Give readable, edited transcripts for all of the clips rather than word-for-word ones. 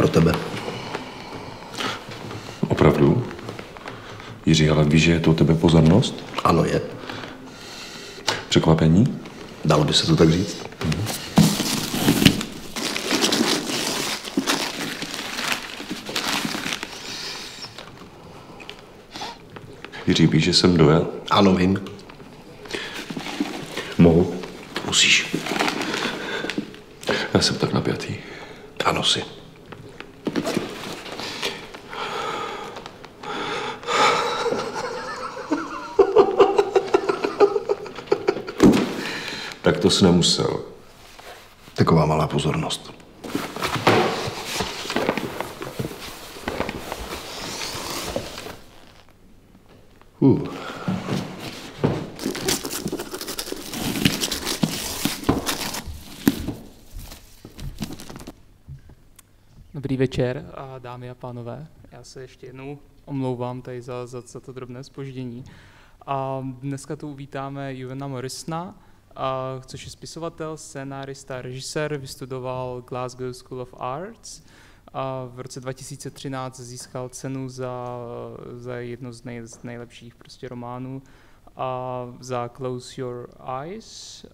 pro tebe. Opravdu? Jiří, ale víš, že je to u tebe pozornost? Ano, je. Překvapení? Dalo by se to tak říct? Jiří, víš, že jsem dojel? Ano, vím. Mohu? Musíš. Já jsem tak napjatý. Ano, si. Tak to jsi nemusel. Taková malá pozornost. Dobrý večer, dámy a pánové. Já se ještě jednou omlouvám tady za to drobné zpoždění. A dneska tu uvítáme Juvena Morrisona, což je spisovatel, scénárista, režisér, vystudoval Glasgow School of Arts. V roce 2013 získal cenu za jedno z nejlepších prostě románů za Close Your Eyes.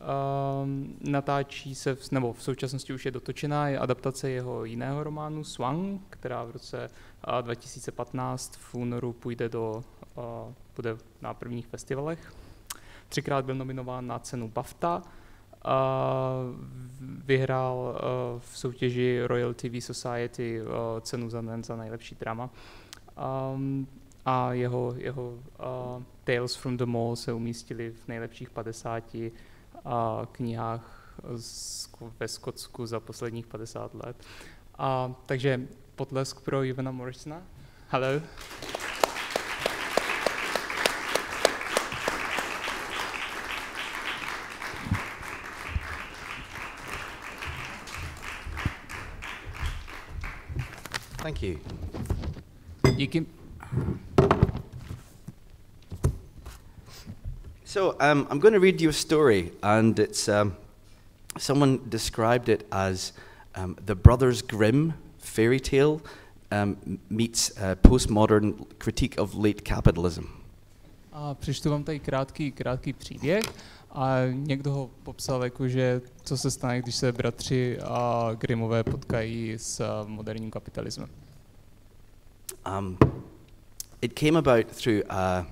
Natáčí se, nebo v současnosti už je dotočená, je adaptace jeho jiného románu Swang, která v roce 2015 v únoru bude na prvních festivalech. 3krát byl nominován na cenu BAFTA. Vyhrál v soutěži Royal TV Society cenu za nejlepší drama. A jeho Tales from the Mall se umístily v nejlepších 50 knihách ve Skotsku za posledních 50 let. Takže potlesk pro Juvena Morrisona. Hello. Thank you. Díky. So I'm going to read you a story, and it's someone described it as the Brothers Grimm fairy tale meets postmodern critique of late capitalism. Přečtu vám tady krátký příběh a někdo ho popsal jako, že co se stane, když se bratři Grimmové potkají s moderním kapitalismem. It came about through a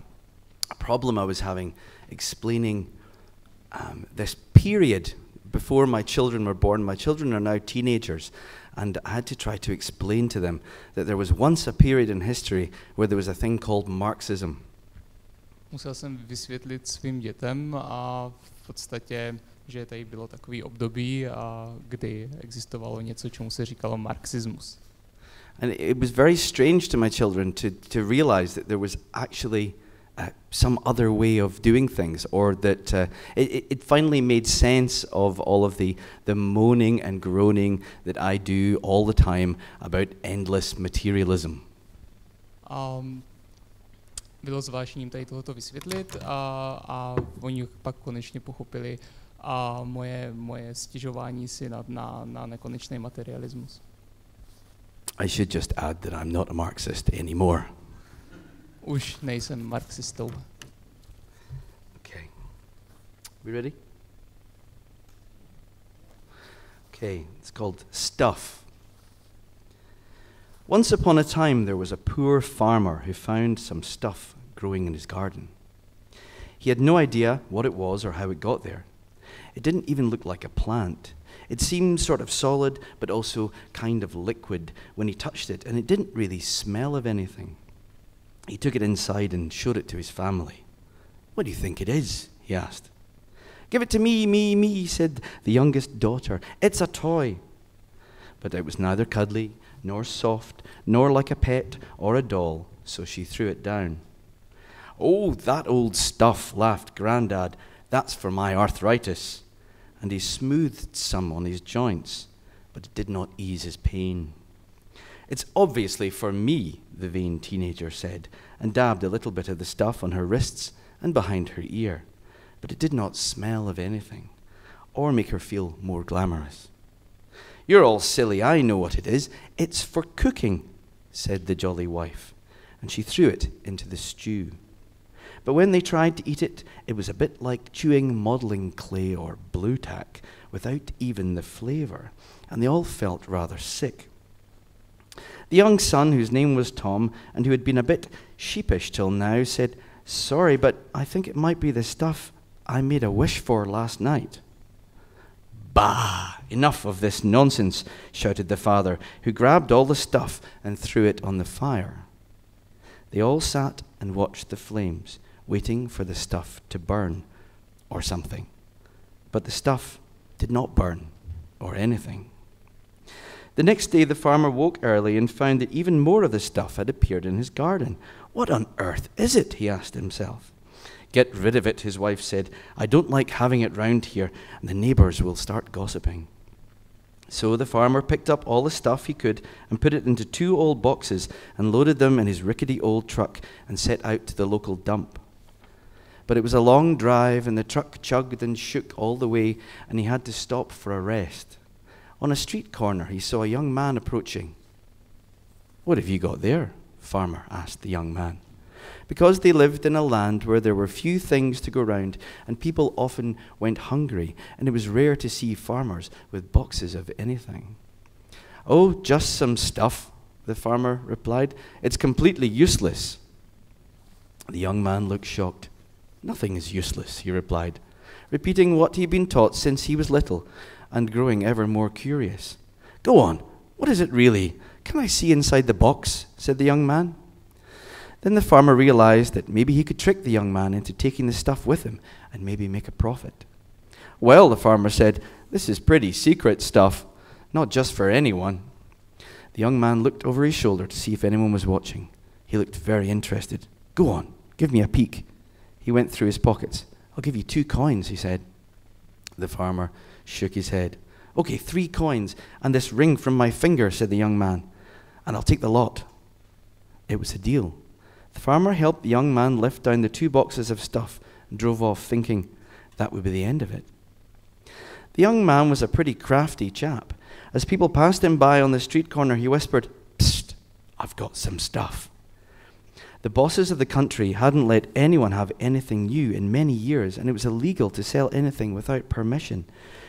problem I was having explaining this period before my children were born. My children are now teenagers, and I had to try to explain to them that there was once a period in history where there was a thing called Marxism. Musel jsem vysvětlit svým dětem a v podstatě, že tady bylo takový období, kdy existovalo něco, čemu se říkalo marxismus. And it was very strange to my children to realize that there was actually some other way of doing things, or that it finally made sense of all of the moaning and groaning that I do all the time about endless materialism. Bylo zvláštním tady tohoto vysvětlit a oni pak konečně pochopili moje stěžování si na nekonečný materialismus. I should just add that I'm not a Marxist anymore. Už nejsem marxistou. Okay. We ready? Okay, it's called Stuff. Once upon a time there was a poor farmer who found some stuff growing in his garden. He had no idea what it was or how it got there. It didn't even look like a plant. It seemed sort of solid, but also kind of liquid when he touched it, and it didn't really smell of anything. He took it inside and showed it to his family. "What do you think it is?" he asked. "Give it to me," said the youngest daughter. "It's a toy." But it was neither cuddly, nor soft, nor like a pet or a doll, so she threw it down. "Oh, that old stuff," laughed Grandad. "That's for my arthritis." And he smoothed some on his joints, but it did not ease his pain. "It's obviously for me," the vain teenager said, and dabbed a little bit of the stuff on her wrists and behind her ear, but it did not smell of anything, or make her feel more glamorous. "You're all silly, I know what it is. It's for cooking," said the jolly wife, and she threw it into the stew. But when they tried to eat it, it was a bit like chewing modelling clay or blue tack, without even the flavour, and they all felt rather sick. The young son, whose name was Tom, and who had been a bit sheepish till now, said, "Sorry, but I think it might be the stuff I made a wish for last night." "Bah! Enough of this nonsense," shouted the father, who grabbed all the stuff and threw it on the fire. They all sat and watched the flames, waiting for the stuff to burn, or something. But the stuff did not burn, or anything. The next day the farmer woke early and found that even more of the stuff had appeared in his garden. "What on earth is it?" he asked himself. "Get rid of it," his wife said. "I don't like having it round here, and the neighbours will start gossiping." So the farmer picked up all the stuff he could and put it into 2 old boxes and loaded them in his rickety old truck and set out to the local dump. But it was a long drive, and the truck chugged and shook all the way, and he had to stop for a rest. On a street corner, he saw a young man approaching. "What have you got there?" farmer asked the young man. Because they lived in a land where there were few things to go round, and people often went hungry, and it was rare to see farmers with boxes of anything. "Oh, just some stuff," the farmer replied. "It's completely useless." The young man looked shocked. "Nothing is useless," he replied, repeating what he'd been taught since he was little, and growing ever more curious. "Go on, what is it really? Can I see inside the box?" said the young man. Then the farmer realized that maybe he could trick the young man into taking the stuff with him and maybe make a profit. "Well," the farmer said, "this is pretty secret stuff, not just for anyone." The young man looked over his shoulder to see if anyone was watching. He looked very interested. "Go on, give me a peek." He went through his pockets. "I'll give you 2 coins, he said. The farmer shook his head. "Okay, 3 coins, and this ring from my finger," said the young man, "and I'll take the lot." It was a deal. The farmer helped the young man lift down the 2 boxes of stuff and drove off, thinking that would be the end of it. The young man was a pretty crafty chap. As people passed him by on the street corner, he whispered, "Psst, I've got some stuff." The bosses of the country hadn't let anyone have anything new in many years, and it was illegal to sell anything without permission,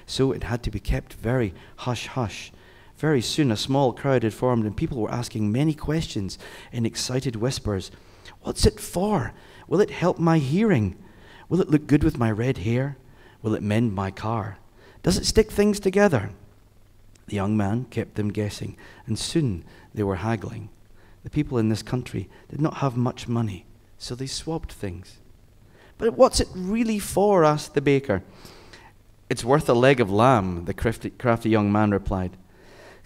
so it had to be kept very hush-hush. Very soon a small crowd had formed, and people were asking many questions in excited whispers. "What's it for? Will it help my hearing? Will it look good with my red hair? Will it mend my car? Does it stick things together?" The young man kept them guessing, and soon they were haggling. The people in this country did not have much money, so they swapped things. "But what's it really for?" asked the baker. "It's worth a leg of lamb," the crafty young man replied.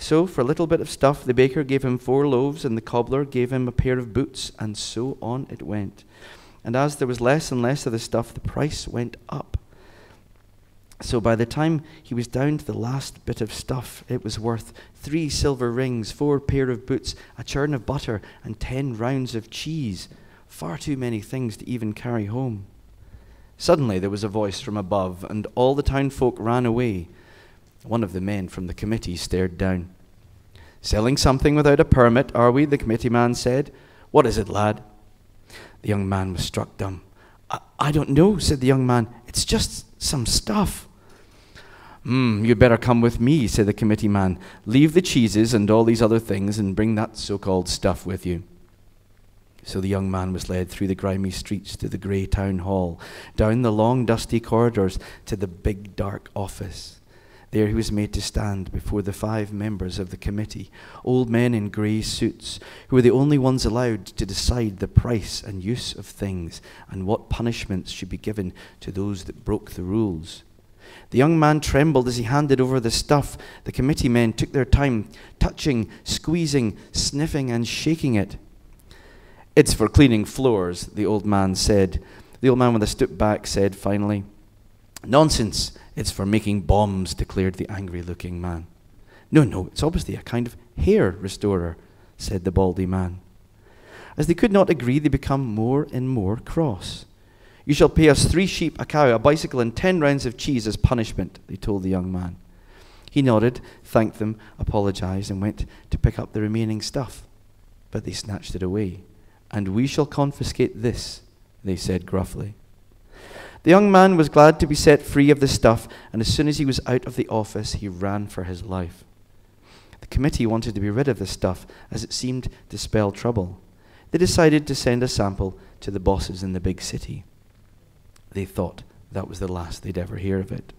So for a little bit of stuff, the baker gave him 4 loaves, and the cobbler gave him a pair of boots, and so on it went. And as there was less and less of the stuff, the price went up. So by the time he was down to the last bit of stuff, it was worth 3 silver rings, 4 pair of boots, a churn of butter, and 10 rounds of cheese. Far too many things to even carry home. Suddenly there was a voice from above, and all the townfolk ran away. One of the men from the committee stared down. "Selling something without a permit, are we?" the committee man said. "What is it, lad?" The young man was struck dumb. I don't know," said the young man. "It's just some stuff." You'd better come with me," said the committee man. "Leave the cheeses and all these other things and bring that so-called stuff with you." So the young man was led through the grimy streets to the grey town hall, down the long dusty corridors to the big dark office. There he was made to stand before the 5 members of the committee, old men in grey suits, who were the only ones allowed to decide the price and use of things and what punishments should be given to those that broke the rules. The young man trembled as he handed over the stuff. The committee men took their time, touching, squeezing, sniffing, and shaking it. "It's for cleaning floors," the old man said. The old man with a stooped back said finally. "Nonsense, it's for making bombs," declared the angry-looking man. No, it's obviously a kind of hair restorer," said the baldy man. As they could not agree, they became more and more cross. "You shall pay us 3 sheep, a cow, a bicycle, and 10 rounds of cheese as punishment," they told the young man. He nodded, thanked them, apologized, and went to pick up the remaining stuff. But they snatched it away. "And we shall confiscate this," they said gruffly. The young man was glad to be set free of the stuff, and as soon as he was out of the office, he ran for his life. The committee wanted to be rid of the stuff, as it seemed to spell trouble. They decided to send a sample to the bosses in the big city. They thought that was the last they'd ever hear of it.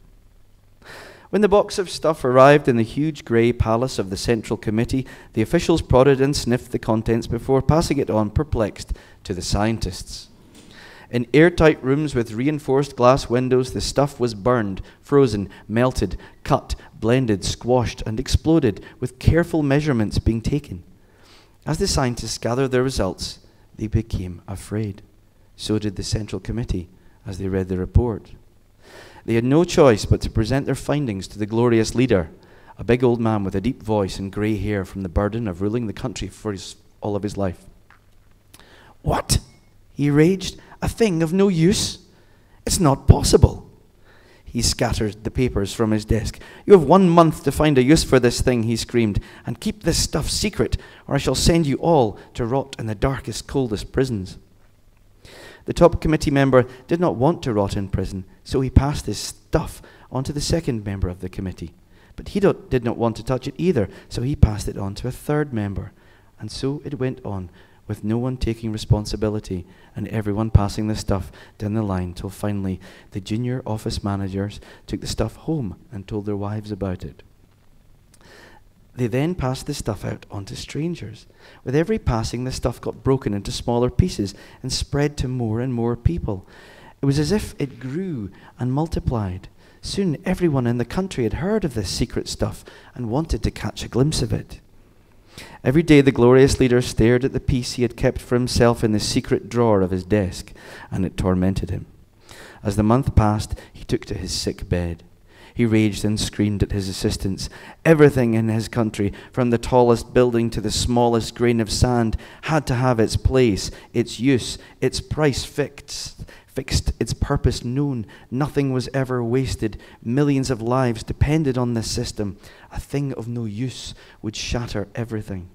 When the box of stuff arrived in the huge grey palace of the Central Committee, the officials prodded and sniffed the contents before passing it on, perplexed, to the scientists. In airtight rooms with reinforced glass windows, the stuff was burned, frozen, melted, cut, blended, squashed, and exploded, with careful measurements being taken. As the scientists gathered their results, they became afraid. So did the Central Committee as they read the report. They had no choice but to present their findings to the glorious leader, a big old man with a deep voice and grey hair from the burden of ruling the country for all of his life. "What?" he raged. "A thing of no use? It's not possible." He scattered the papers from his desk. "You have 1 month to find a use for this thing," he screamed, "and keep this stuff secret, or I shall send you all to rot in the darkest, coldest prisons." The top committee member did not want to rot in prison, so he passed his stuff on to the second member of the committee. But he did not want to touch it either, so he passed it on to a third member. And so it went on, with no one taking responsibility and everyone passing the stuff down the line, till finally the junior office managers took the stuff home and told their wives about it. They then passed the stuff out onto strangers. With every passing, the stuff got broken into smaller pieces and spread to more and more people. It was as if it grew and multiplied. Soon everyone in the country had heard of this secret stuff and wanted to catch a glimpse of it. Every day the glorious leader stared at the piece he had kept for himself in the secret drawer of his desk, and it tormented him. As the month passed, he took to his sick bed. He raged and screamed at his assistants. Everything in his country, from the tallest building to the smallest grain of sand, had to have its place, its use, its price fixed, its purpose known. Nothing was ever wasted. Millions of lives depended on this system. A thing of no use would shatter everything.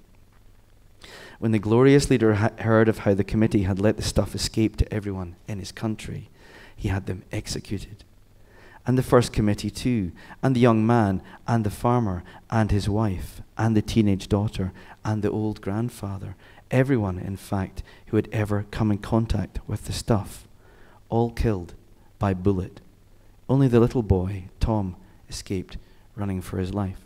When the glorious leader heard of how the committee had let the stuff escape to everyone in his country, he had them executed. And the first committee too, and the young man, and the farmer, and his wife, and the teenage daughter, and the old grandfather, everyone, in fact, who had ever come in contact with the stuff, all killed by bullet. Only the little boy, Tom, escaped, running for his life.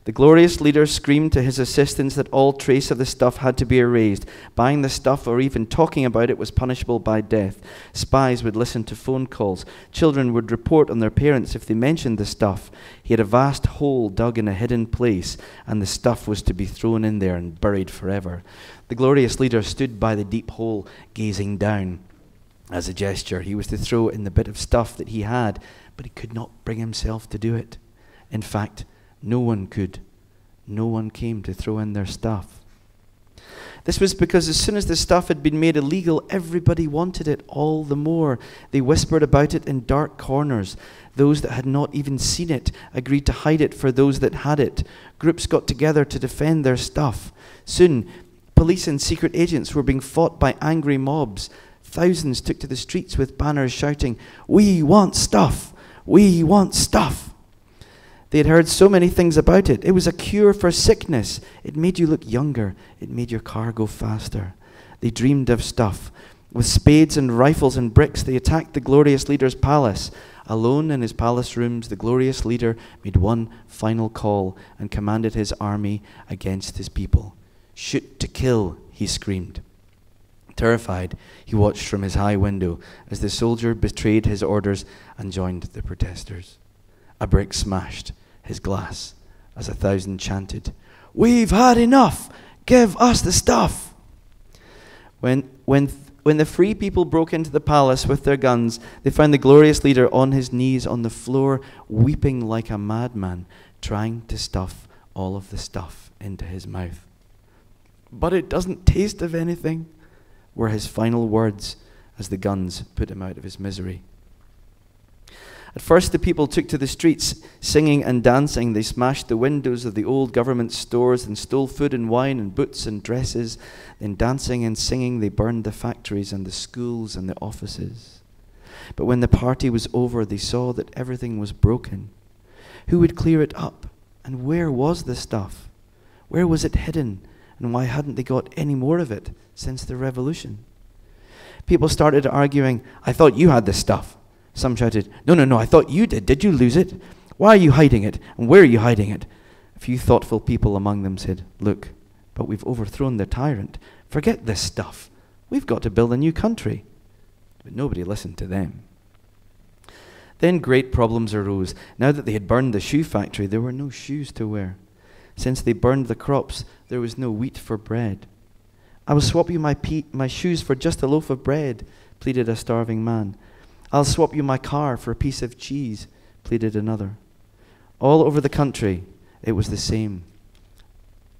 The glorious leader screamed to his assistants that all trace of the stuff had to be erased. Buying the stuff or even talking about it was punishable by death. Spies would listen to phone calls. Children would report on their parents if they mentioned the stuff. He had a vast hole dug in a hidden place, and the stuff was to be thrown in there and buried forever. The glorious leader stood by the deep hole, gazing down. As a gesture, he was to throw in the bit of stuff that he had, but he could not bring himself to do it. In fact, no one could. No one came to throw in their stuff. This was because as soon as the stuff had been made illegal, everybody wanted it all the more. They whispered about it in dark corners. Those that had not even seen it agreed to hide it for those that had it. Groups got together to defend their stuff. Soon, police and secret agents were being fought by angry mobs. Thousands took to the streets with banners shouting, "We want stuff! We want stuff!" They had heard so many things about it. It was a cure for sickness. It made you look younger. It made your car go faster. They dreamed of stuff. With spades and rifles and bricks, they attacked the glorious leader's palace. Alone in his palace rooms, the glorious leader made one final call and commanded his army against his people. "Shoot to kill," he screamed. Terrified, he watched from his high window as the soldier betrayed his orders and joined the protesters. A brick smashed his glass as 1,000 chanted, "We've had enough! Give us the stuff!" When the free people broke into the palace with their guns, they found the glorious leader on his knees on the floor, weeping like a madman, trying to stuff all of the stuff into his mouth. "But it doesn't taste of anything," were his final words as the guns put him out of his misery. At first, the people took to the streets, singing and dancing. They smashed the windows of the old government stores and stole food and wine and boots and dresses. Then, dancing and singing, they burned the factories and the schools and the offices. But when the party was over, they saw that everything was broken. Who would clear it up? And where was the stuff? Where was it hidden? And why hadn't they got any more of it since the revolution? People started arguing, I thought you had the stuff. Some shouted, no, I thought you did. Did you lose it? Why are you hiding it? And where are you hiding it? A few thoughtful people among them said, look, but we've overthrown the tyrant. Forget this stuff. We've got to build a new country. But nobody listened to them. Then great problems arose. Now that they had burned the shoe factory, there were no shoes to wear. Since they burned the crops, there was no wheat for bread. I will swap you my shoes for just a loaf of bread, pleaded a starving man. I'll swap you my car for a piece of cheese, pleaded another. All over the country, it was the same.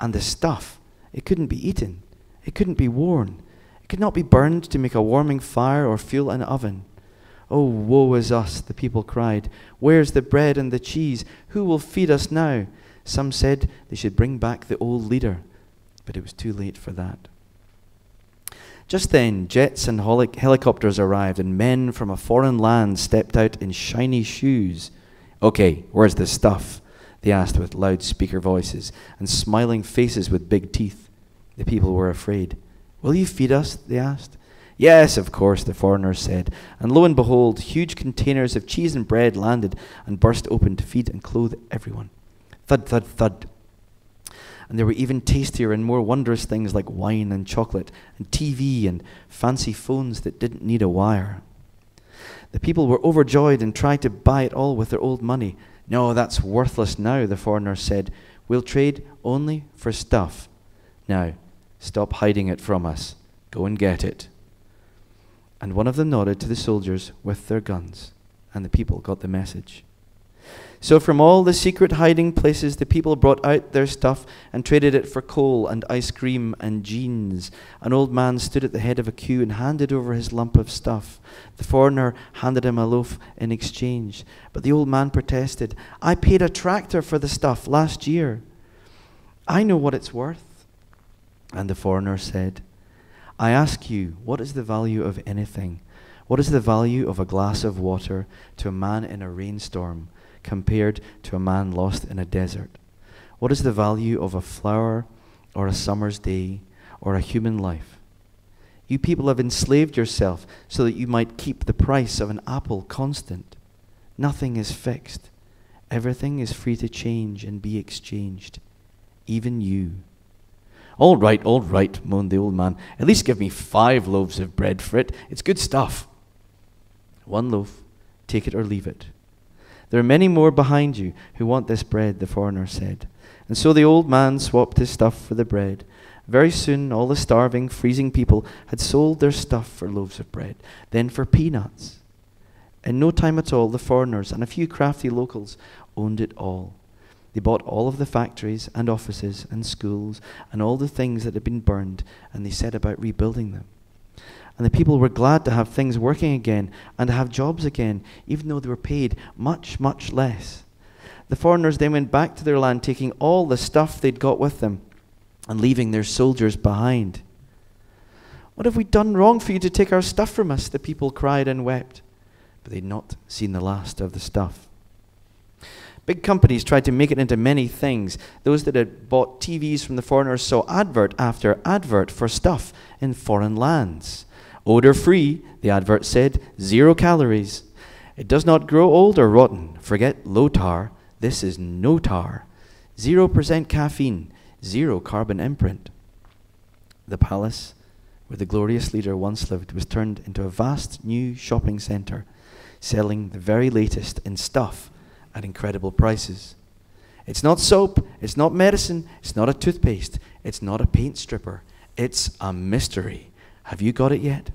And the stuff, it couldn't be eaten. It couldn't be worn. It could not be burned to make a warming fire or fuel an oven. Oh, woe is us, the people cried. Where's the bread and the cheese? Who will feed us now? Some said they should bring back the old leader, but it was too late for that. Just then, jets and helicopters arrived, and men from a foreign land stepped out in shiny shoes. Okay, where's the stuff? They asked with loudspeaker voices and smiling faces with big teeth. The people were afraid. Will you feed us? They asked. Yes, of course, the foreigners said. And lo and behold, huge containers of cheese and bread landed and burst open to feed and clothe everyone. Thud, thud, thud. And there were even tastier and more wondrous things like wine and chocolate and TV and fancy phones that didn't need a wire. The people were overjoyed and tried to buy it all with their old money. No, that's worthless now, the foreigners said. We'll trade only for stuff. Now, stop hiding it from us. Go and get it. And one of them nodded to the soldiers with their guns, and the people got the message. So from all the secret hiding places, the people brought out their stuff and traded it for coal and ice cream and jeans. An old man stood at the head of a queue and handed over his lump of stuff. The foreigner handed him a loaf in exchange. But the old man protested, I paid a tractor for the stuff last year. I know what it's worth. And the foreigner said, I ask you, what is the value of anything? What is the value of a glass of water to a man in a rainstorm compared to a man lost in a desert? What is the value of a flower or a summer's day or a human life? You people have enslaved yourself so that you might keep the price of an apple constant. Nothing is fixed. Everything is free to change and be exchanged. Even you. All right, moaned the old man. At least give me 5 loaves of bread for it. It's good stuff. 1 loaf, take it or leave it. There are many more behind you who want this bread, the foreigner said. And so the old man swapped his stuff for the bread. Very soon, all the starving, freezing people had sold their stuff for loaves of bread, then for peanuts. In no time at all, the foreigners and a few crafty locals owned it all. They bought all of the factories and offices and schools and all the things that had been burned, and they set about rebuilding them. And the people were glad to have things working again and to have jobs again, even though they were paid much, much less. The foreigners then went back to their land, taking all the stuff they'd got with them and leaving their soldiers behind. What have we done wrong for you to take our stuff from us? The people cried and wept. But they'd not seen the last of the stuff. Big companies tried to make it into many things. Those that had bought TVs from the foreigners saw advert after advert for stuff in foreign lands. Odor-free, the advert said, 0 calories. It does not grow old or rotten. Forget low tar. This is no tar. 0% caffeine, 0 carbon imprint. The palace where the glorious leader once lived was turned into a vast new shopping center, selling the very latest in stuff at incredible prices. It's not soap, it's not medicine, it's not a toothpaste, it's not a paint stripper. It's a mystery. Have you got it yet?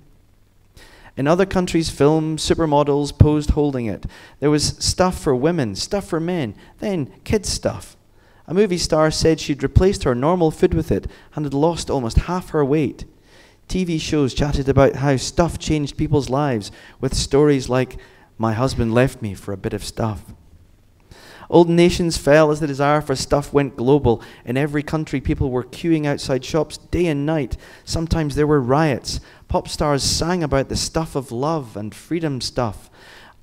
In other countries, films, supermodels posed holding it. There was stuff for women, stuff for men, then kids' stuff. A movie star said she'd replaced her normal food with it and had lost almost half her weight. TV shows chatted about how stuff changed people's lives with stories like My husband left me for a bit of stuff. Old nations fell as the desire for stuff went global. In every country, people were queuing outside shops day and night. Sometimes there were riots. Pop stars sang about the stuff of love and freedom stuff.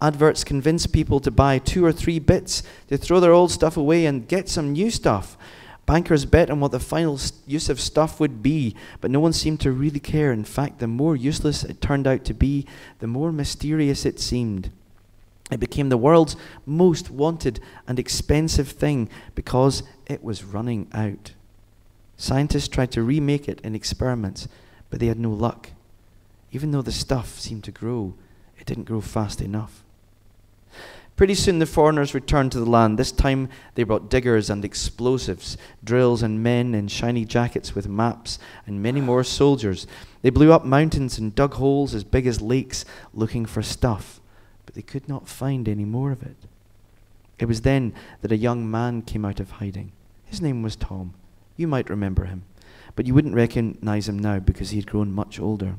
Adverts convinced people to buy 2 or 3 bits, to throw their old stuff away and get some new stuff. Bankers bet on what the final use of stuff would be, but no one seemed to really care. In fact, the more useless it turned out to be, the more mysterious it seemed. It became the world's most wanted and expensive thing because it was running out. Scientists tried to remake it in experiments, but they had no luck. Even though the stuff seemed to grow, it didn't grow fast enough. Pretty soon the foreigners returned to the land. This time they brought diggers and explosives, drills and men in shiny jackets with maps, and many more soldiers. They blew up mountains and dug holes as big as lakes looking for stuff. But they could not find any more of it. It was then that a young man came out of hiding. His name was Tom. You might remember him, but you wouldn't recognize him now because he had grown much older.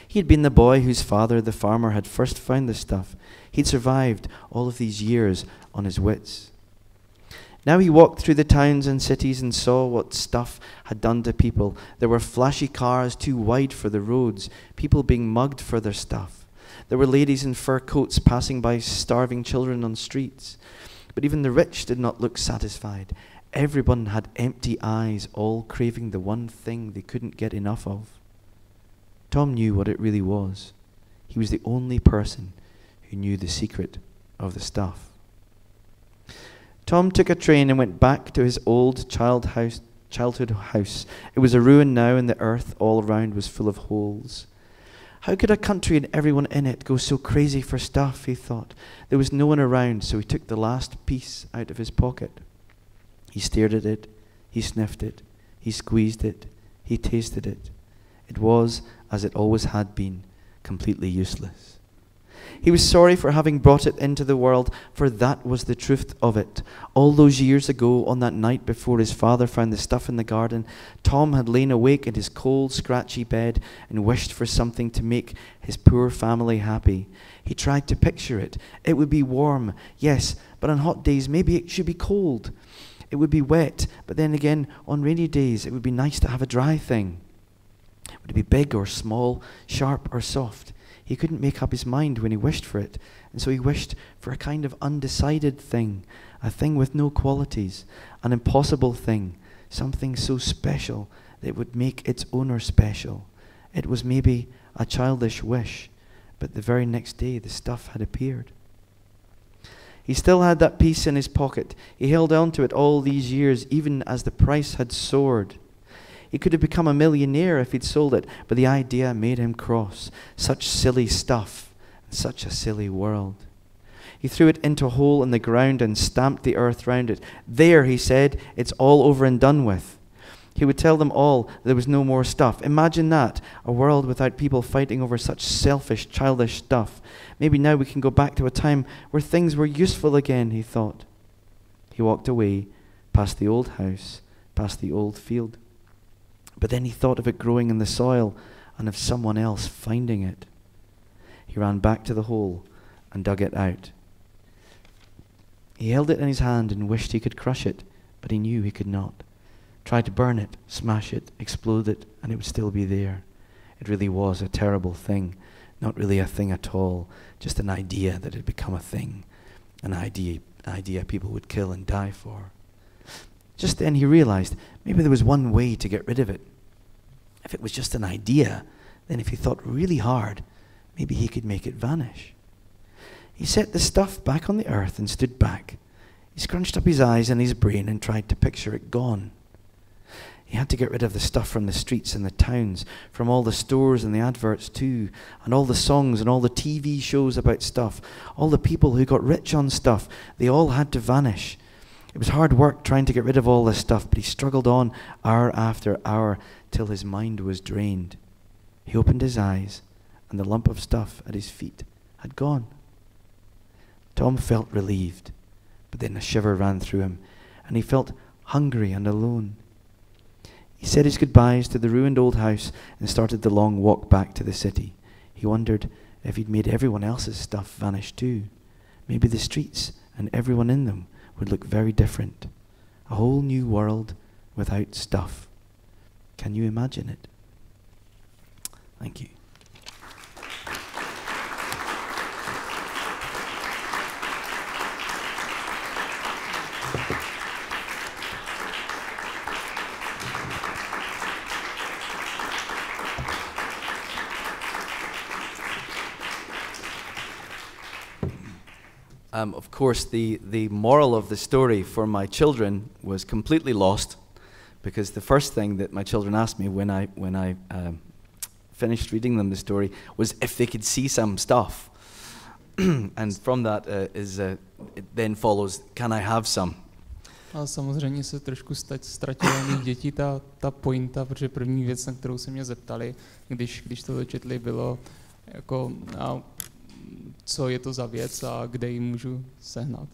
He had been the boy whose father, the farmer, had first found the stuff. He'd survived all of these years on his wits. Now he walked through the towns and cities and saw what stuff had done to people. There were flashy cars too wide for the roads, people being mugged for their stuff. There were ladies in fur coats passing by starving children on streets. But even the rich did not look satisfied. Everyone had empty eyes, all craving the one thing they couldn't get enough of. Tom knew what it really was. He was the only person who knew the secret of the stuff. Tom took a train and went back to his old childhood house. It was a ruin now, and the earth all around was full of holes. How could a country and everyone in it go so crazy for stuff, he thought. There was no one around, so he took the last piece out of his pocket. He stared at it, he sniffed it, he squeezed it, he tasted it. It was, as it always had been, completely useless. He was sorry for having brought it into the world, for that was the truth of it. All those years ago, on that night before his father found the stuff in the garden, Tom had lain awake in his cold, scratchy bed and wished for something to make his poor family happy. He tried to picture it. It would be warm, yes, but on hot days maybe it should be cold. It would be wet, but then again, on rainy days it would be nice to have a dry thing. Would it be big or small, sharp or soft? He couldn't make up his mind when he wished for it, and so he wished for a kind of undecided thing, a thing with no qualities, an impossible thing, something so special that it would make its owner special. It was maybe a childish wish, but the very next day the stuff had appeared. He still had that piece in his pocket. He held on to it all these years, even as the price had soared. He could have become a millionaire if he'd sold it, but the idea made him cross. Such silly stuff, and such a silly world. He threw it into a hole in the ground and stamped the earth round it. There, he said, it's all over and done with. He would tell them all there was no more stuff. Imagine that, a world without people fighting over such selfish, childish stuff. Maybe now we can go back to a time where things were useful again, he thought. He walked away, past the old house, past the old field. But then he thought of it growing in the soil and of someone else finding it. He ran back to the hole and dug it out. He held it in his hand and wished he could crush it, but he knew he could not. Tried to burn it, smash it, explode it, and it would still be there. It really was a terrible thing, not really a thing at all, just an idea that had become a thing, an idea people would kill and die for. Just then he realized maybe there was one way to get rid of it. If it was just an idea, then if he thought really hard, maybe he could make it vanish. He set the stuff back on the earth and stood back. He scrunched up his eyes and his brain and tried to picture it gone. He had to get rid of the stuff from the streets and the towns, from all the stores and the adverts too, and all the songs and all the TV shows about stuff, all the people who got rich on stuff. They all had to vanish. It was hard work trying to get rid of all this stuff, but he struggled on hour after hour till his mind was drained. He opened his eyes, and the lump of stuff at his feet had gone. Tom felt relieved, but then a shiver ran through him, and he felt hungry and alone. He said his goodbyes to the ruined old house and started the long walk back to the city. He wondered if he'd made everyone else's stuff vanish too? Maybe the streets and everyone in them would look very different. A whole new world without stuff. Can you imagine it? Thank you. Of course, the moral of the story for my children was completely lost, because the first thing that my children asked me when I finished reading them the story was if they could see some stuff. And from that it then follows, can I have some? A samozřejmě se trošku ztratila mých dětí ta pointa, protože první věc, na kterou se mě zeptali, když to četli, bylo jako, co je to za věc a kde ji můžu sehnat.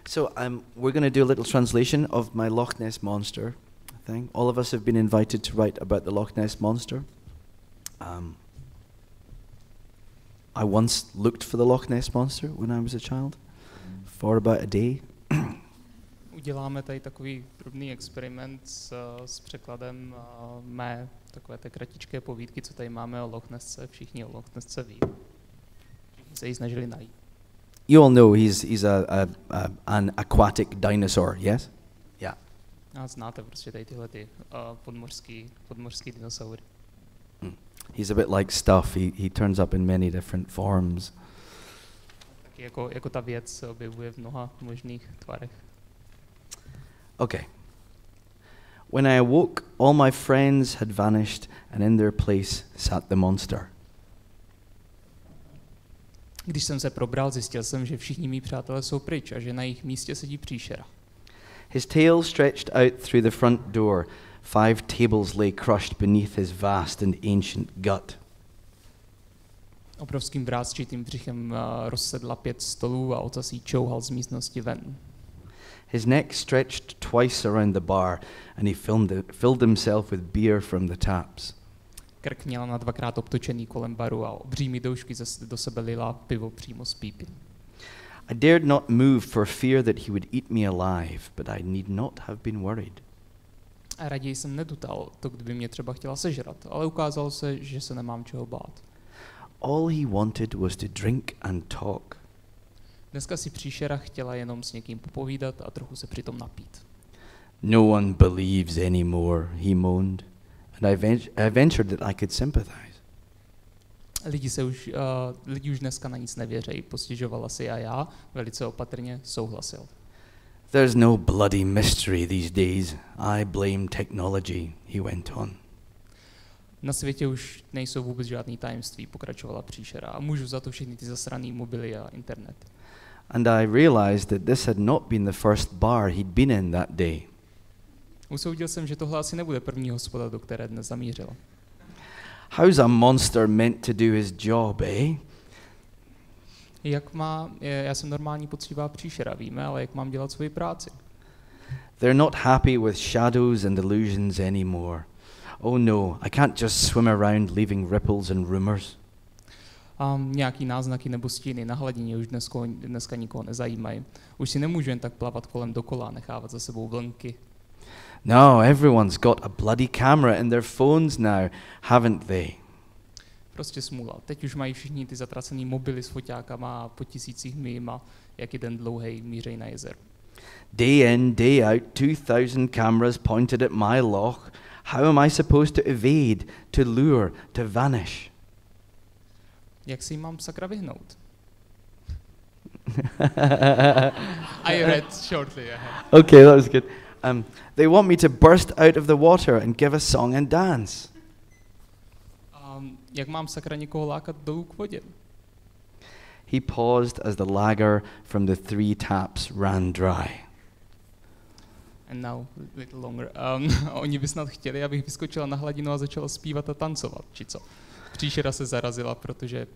So we're going to do a little translation of my Loch Ness Monster thing. All of us have been invited to write about the Loch Ness Monster. I once looked for the Loch Ness Monster when I was a child for about a day. Uděláme tady takový drobný experiment s překladem mé takové té kratičké povídky, co tady máme o Loch Nessce. Všichni o Loch Nessce ví. Všichni se ji snažili najít. You all know he's an aquatic dinosaur, yes? Yeah. A znáte prostě tady tyhle ty podmořský dinosaury. He's a bit like Stuff. He turns up in many different forms. Taky jako ta věc se objevuje v mnoha možných tvarech. Okay. When I awoke, all my friends had vanished, and in their place sat the monster. Když jsem se probral, zjistil jsem, že všichni mý přátelé jsou pryč a že na jejich místě sedí příšera. His tail stretched out through the front door. 5 tables lay crushed beneath his vast and ancient gut. Obrovským vrásčitým břichem rozsedla 5 stolů a ocas jí čouhal z místnosti ven. His neck stretched twice around the bar, and he filled himself with beer from the taps. Krk měla na 2krát obtočený kolem baru a obřími doušky do sebe lila pivo přímo z pípy. I dared not move for fear that he would eat me alive, but I need not have been worried. A raději jsem nedutal to, kdyby mě třeba chtěla sežrat, ale ukázalo se, že se nemám čeho bát. All he wanted was to drink and talk. Dneska si příšera chtěla jenom s někým popovídat a trochu se přitom napít. No one believes anymore, he moaned, and I ventured that I could sympathize. Lidi už dneska na nic nevěří, postěžovala si a já velice opatrně souhlasil. There's no bloody mystery these days. I blame technology, he went on. Na světě už nejsou vůbec žádný tajemství, pokračovala příšera, a můžu za to všechny ty zasraný mobily a internet. And I realized that this had not been the first bar he'd been in that day. Usoudil jsem, že tohle asi nebude první hospoda, do které dnes zamířil. How's a monster meant to do his job, eh? Já jsem normální poctivá příšera, víme, ale jak mám dělat svoji práci? They're not happy with shadows and illusions anymore. Oh no, I can't just swim around leaving ripples and rumors. Nějaký náznaky nebo stíny na hladině už dneska nikoho nezajímají. Už si nemůžu jen tak plavat kolem dokola a nechávat za sebou vlnky. No, everyone's got a bloody camera in their phones now, haven't they? Prostě smůla. Teď už mají všichni ty zatracený mobily s foťákama a po tisících mýma, jak jeden dlouhej mířej na jezero. Day in, day out, 2,000 cameras pointed at my loch. How am I supposed to evade, to lure, to vanish? Jak si jim mám sakra vyhnout? I read shortly ahead. Okay, that was good. They want me to burst out of the water and give a song and dance. Jak mám sakra někoho lákat dolů k vodě? He paused as the lager from the 3 taps ran dry. And now a little longer. Oni by snad chtěli, abych vyskočila na hladinu a začala zpívat a tancovat, či co? Příšera se zarazila, protože...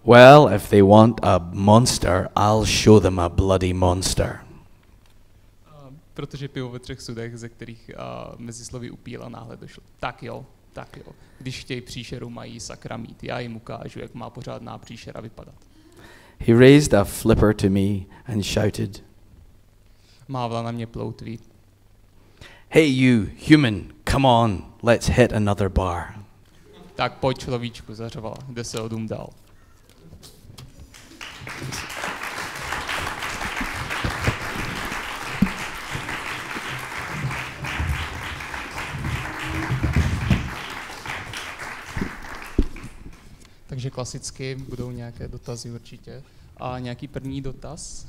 Well, if they want a monster, I'll show them a bloody monster. protože pivo ve 3 sudech, ze kterých mezi slovy upíl a náhle došlo. Tak jo. Když chtějí příšeru, mají sakra mít. Já jim ukážu, jak má pořádná příšera vypadat. He raised a flipper to me and shouted, Mávla na mě ploutví. "Hey you, human, come on, let's hit another bar." Tak pojď človíčku, zařvala, kde se odum dal. Takže klasicky budou nějaké dotazy určitě. A nějaký první dotaz?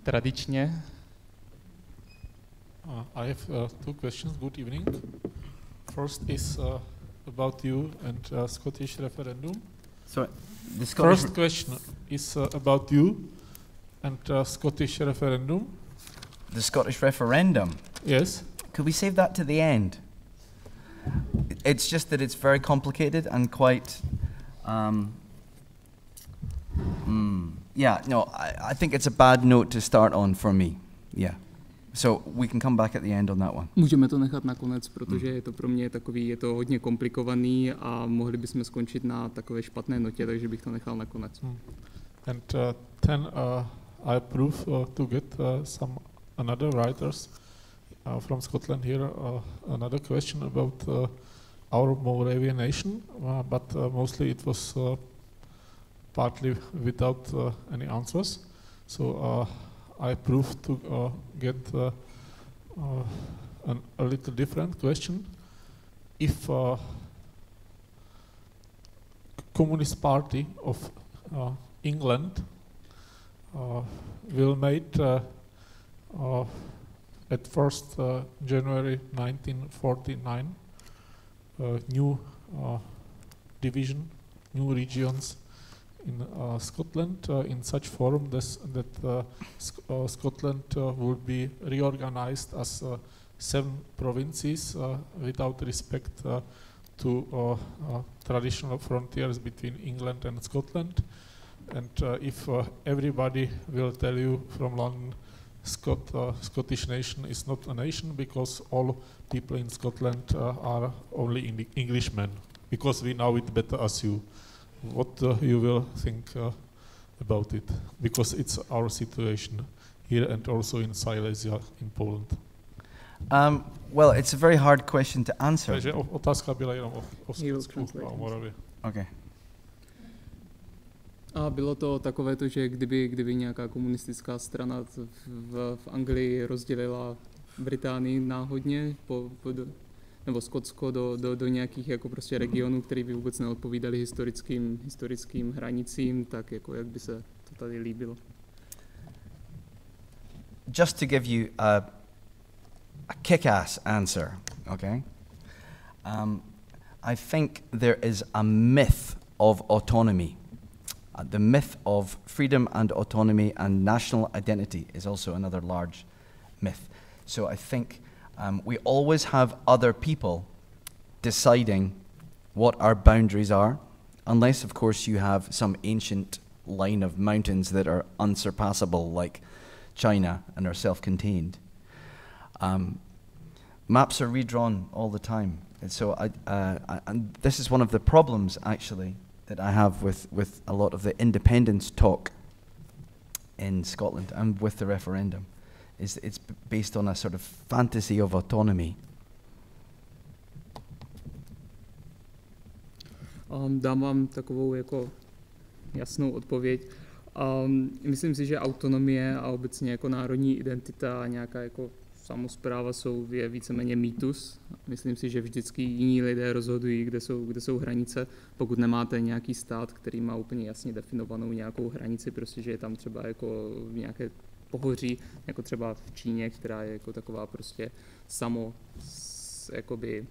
Tradičně. I have 2 questions. Good evening. First is about you and Scottish referendum. So, the Scottish First question is about you and Scottish referendum. the Scottish referendum. Yes. Could we save that to the end? It's just that it's very complicated and quite. Yeah, no, I think it's a bad note to start on for me. Yeah. So we can come back at the end on that one. Můžeme to nechat nakonec, protože je to pro mě takový, je to hodně komplikovaný a mohli bychom skončit na takové špatné notě, takže bych to nechal nakonec. And then I approve to get some another writers from Scotland here. Another question about our Moravian nation, but mostly it was partly without any answers. So I approve to get a little different question. If Communist Party of England will make at 1st January 1949 new division, new regions in Scotland in such form that Scotland would be reorganized as 7 provinces without respect to traditional frontiers between England and Scotland. And if everybody will tell you from London, Scottish nation is not a nation because all people in Scotland are only Englishmen, because we know it better as you. What you will think about it? Because it's our situation here and also in Silesia in Poland. Well, it's a very hard question to answer. Takže otázka byla jenom o He will Skotsku translate. a o Moravě. Okay. A bylo to takové to, že kdyby nějaká komunistická strana v Anglii rozdělila Británii náhodně nebo Skotsko do nějakých jako prostě regionů, které by vůbec neodpovídaly historickým hranicím, tak jako jak by se to tady líbilo. Just to give you a kick-ass answer, okay? I think there is a myth of autonomy. The myth of freedom and autonomy and national identity is also another large myth. So I think we always have other people deciding what our boundaries are, unless, of course, you have some ancient line of mountains that are unsurpassable, like China and are self-contained. Maps are redrawn all the time, and so and this is one of the problems, actually, that I have with a lot of the independence talk in Scotland and with the referendum, is it's based on a sort of fantasy of autonomy. Dám vám takovou jako jasnou odpověď. Myslím si, že autonomie a obecně jako národní identita a nějaká jako samospráva je víceméně mýtus. Myslím si, že vždycky jiní lidé rozhodují, kde jsou hranice, pokud nemáte nějaký stát, který má úplně jasně definovanou nějakou hranici, prostě, že je tam třeba jako nějaké pohoří, jako třeba v Číně, která je jako taková prostě jakoby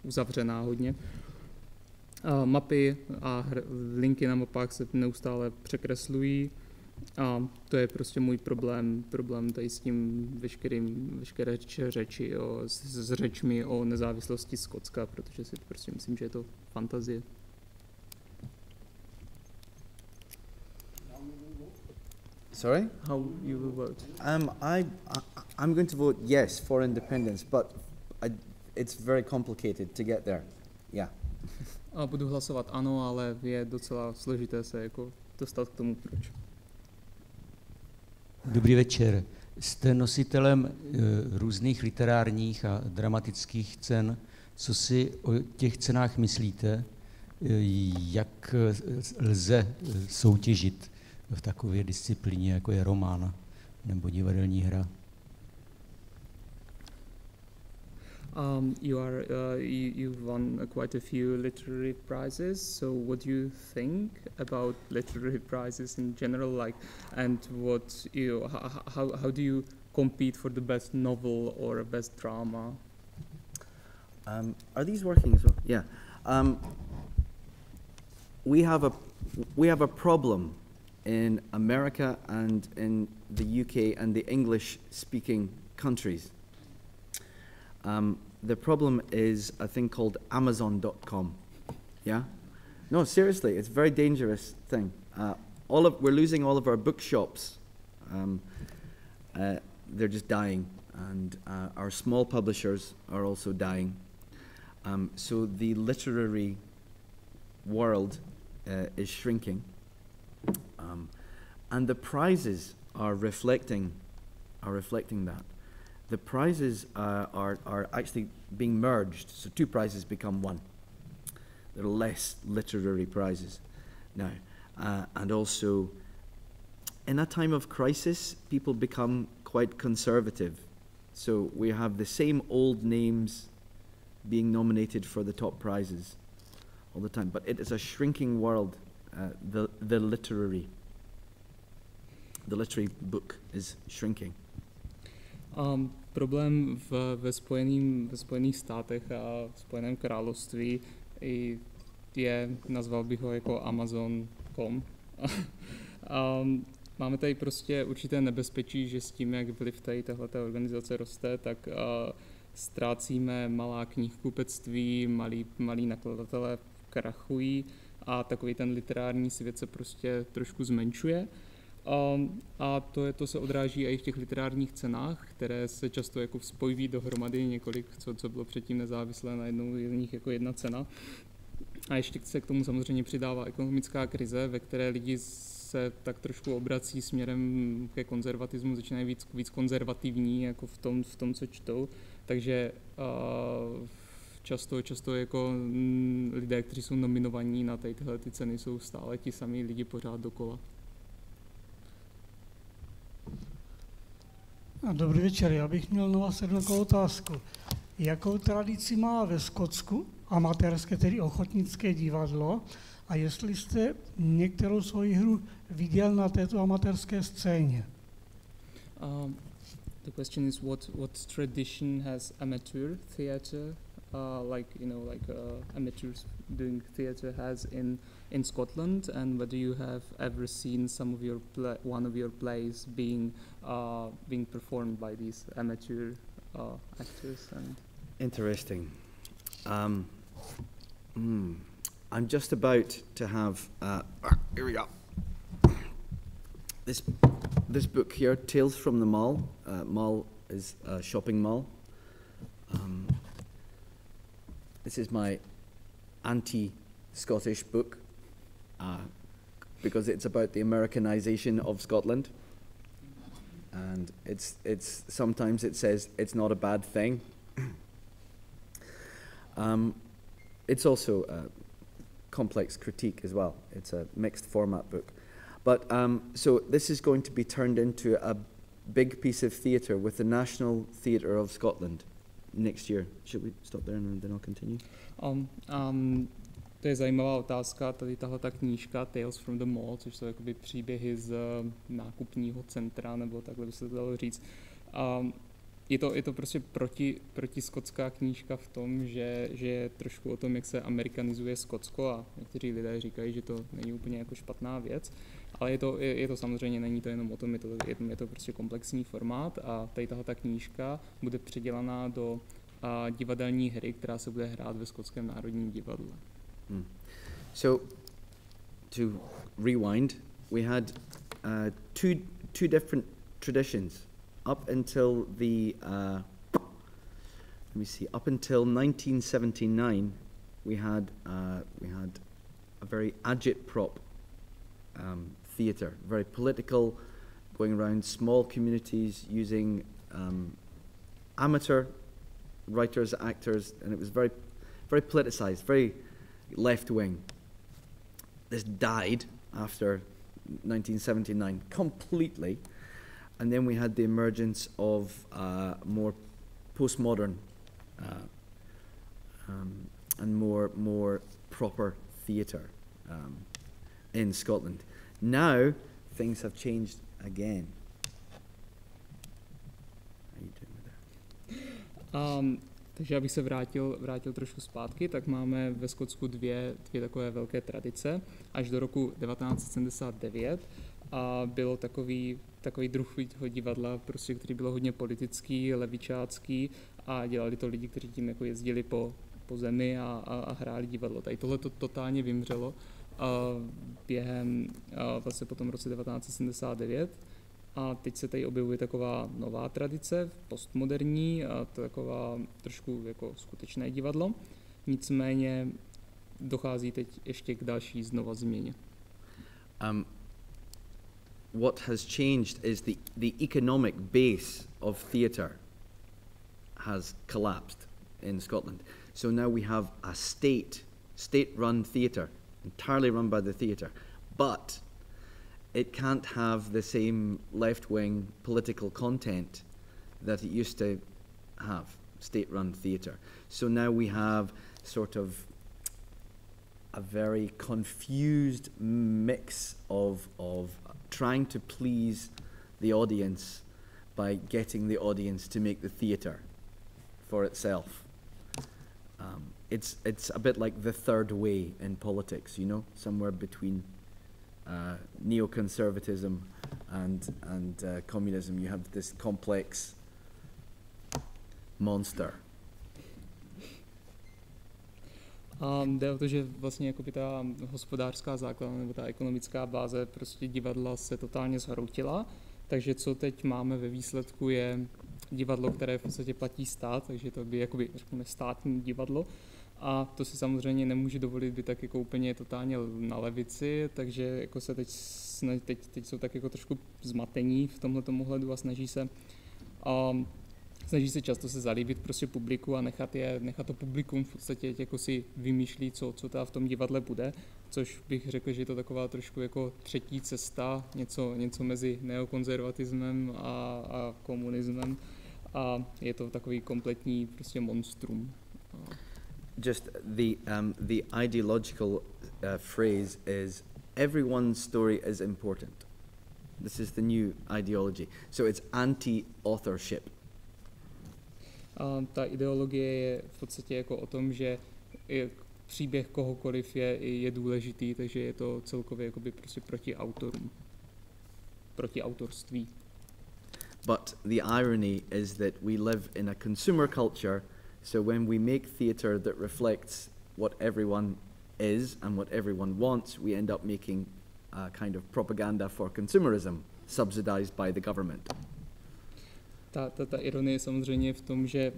uzavřená hodně. Mapy a linky na mapách se neustále překreslují a to je prostě můj problém tady s tím veškeré řeči s řečmi o nezávislosti Skotska, protože si prostě myslím, že je to fantazie. Sorry? How you will vote? I'm going to vote yes for independence, but it's very complicated to get there. Yeah. A budu hlasovat ano, ale je docela složité se jako dostat k tomu proč. Dobrý večer. Jste nositelem různých literárních a dramatických cen. Co si o těch cenách myslíte? Jak lze soutěžit v takové disciplíně, jako je román nebo divadelní hra? You've won quite a few literary prizes. So, what do you think about literary prizes in general? And what how do you compete for the best novel or best drama? Are these working as well? Yeah. We have a problem in America and in the UK and the English-speaking countries. The problem is a thing called Amazon.com. Yeah? No, seriously, it's a very dangerous thing. We're losing all of our bookshops. They're just dying, and our small publishers are also dying. So the literary world is shrinking, and the prizes are reflecting that. The prizes are actually being merged, so two prizes become one. There are less literary prizes now. And also, in a time of crisis, people become quite conservative. So we have the same old names being nominated for the top prizes all the time. But it is a shrinking world. The literary book is shrinking. Problém ve Spojených státech a v Spojeném království nazval bych ho jako Amazon.com. Máme tady prostě určité nebezpečí, že s tím, jak vliv téhleté organizace roste, tak ztrácíme malá knihkupectví, malí nakladatelé krachují a takový ten literární svět se prostě trošku zmenšuje. A to se odráží i v těch literárních cenách, které se často jako spojují dohromady několik, co bylo předtím nezávislé, najednou je z nich jako jedna cena. A ještě se k tomu samozřejmě přidává ekonomická krize, ve které lidi se tak trošku obrací směrem ke konzervatismu, začínají víc konzervativní jako v tom, co čtou. Takže často jako lidé, kteří jsou nominovaní na tyhle ty ceny, jsou stále ti samí lidi pořád dokola. Dobrý večer, já bych měl na vás jednu otázku. Jakou tradici má ve Skotsku amatérské, tedy ochotnické divadlo, a jestli jste některou svoji hru viděl na této amatérské scéně? The question is what tradition has amateur theatre, amateurs doing theatre has in Scotland, and whether you have ever seen one of your plays being performed by these amateur actors. Interesting. I'm just about to have. Here we go. This book here, Tales from the Mall. Mall is a shopping mall. This is my anti-Scottish book because it's about the Americanization of Scotland, and it's sometimes it says it's not a bad thing. It's also a complex critique as well. It's a mixed format book. But so this is going to be turned into a big piece of theatre with the National Theatre of Scotland next year. Should we stop there and then I'll continue? To je zajímavá otázka, tady tahleta knížka Tales from the Mall, což jsou jakoby příběhy z nákupního centra, nebo takhle by se to dalo říct. Je to prostě protiskotská knížka v tom, že je trošku o tom, jak se amerikanizuje Skotsko, a někteří lidé říkají, že to není úplně jako špatná věc, ale je to samozřejmě, není to jenom o tom, je to prostě komplexní formát, a tady tahleta knížka bude předělaná do divadelní hry, která se bude hrát ve Skotském národním divadle. So, to rewind, we had two different traditions. up until up until 1979, we had a very agitprop theatre, very political, going around small communities using amateur writers, actors, and it was very, very politicized, very left-wing. This died after 1979 completely, and then we had the emergence of more postmodern and more proper theatre in Scotland. Now things have changed again. How are you doing with that? Takže abych se vrátil trošku zpátky, tak máme ve Skotsku dvě takové velké tradice. Až do roku 1979 a bylo takový druh divadla, prostě, který byl hodně politický, levičácký a dělali to lidi, kteří tím jako jezdili po zemi a hráli divadlo. Tady tohle to totálně vymřelo během vlastně po tom roce 1979. A teď se tady objevuje taková nová tradice, postmoderní, a to taková trošku jako skutečné divadlo. Nicméně dochází teď ještě k další znova změně. What has changed is the economic base of theatre has collapsed in Scotland. So now we have a state-run theatre, entirely run by the theatre, but it can't have the same left-wing political content that it used to have, state-run theatre. So now we have sort of a very confused mix of trying to please the audience by getting the audience to make the theatre for itself. It's a bit like the third way in politics, you know, somewhere between neoconservatism and communism. You have this complex monster. Jde o to, že vlastně jakoby ta hospodářská základna nebo ta ekonomická báze prostě divadla se totálně zhroutila, takže co teď máme ve výsledku je divadlo, které v podstatě platí stát, takže to by jakoby řekněme státní divadlo a to si samozřejmě nemůže dovolit být tak jako úplně totálně na levici, takže jako se teď jsou tak jako trošku zmatení v tomhletom ohledu a snaží se často se zalíbit prostě publiku a nechat to publikum v podstatě jako si vymýšlí, co teda v tom divadle bude, což bych řekl, že je to taková trošku jako třetí cesta, něco mezi neokonzervatismem a komunismem a je to takový kompletní prostě monstrum. Just the ideological phrase is everyone's story is important. This is the new ideology. So it's anti-authorship. Ta ideologie je v podstatě jako o tom, že příběh kohokoliv je důležitý, takže je to celkově jakoby prostě proti autorům, proti autorství. But the irony is that we live in a consumer culture, so when we make theatre that reflects what everyone is and what everyone wants, we end up making a kind of propaganda for consumerism, subsidized by the government. Ta ironie je samozřejmě v tom, že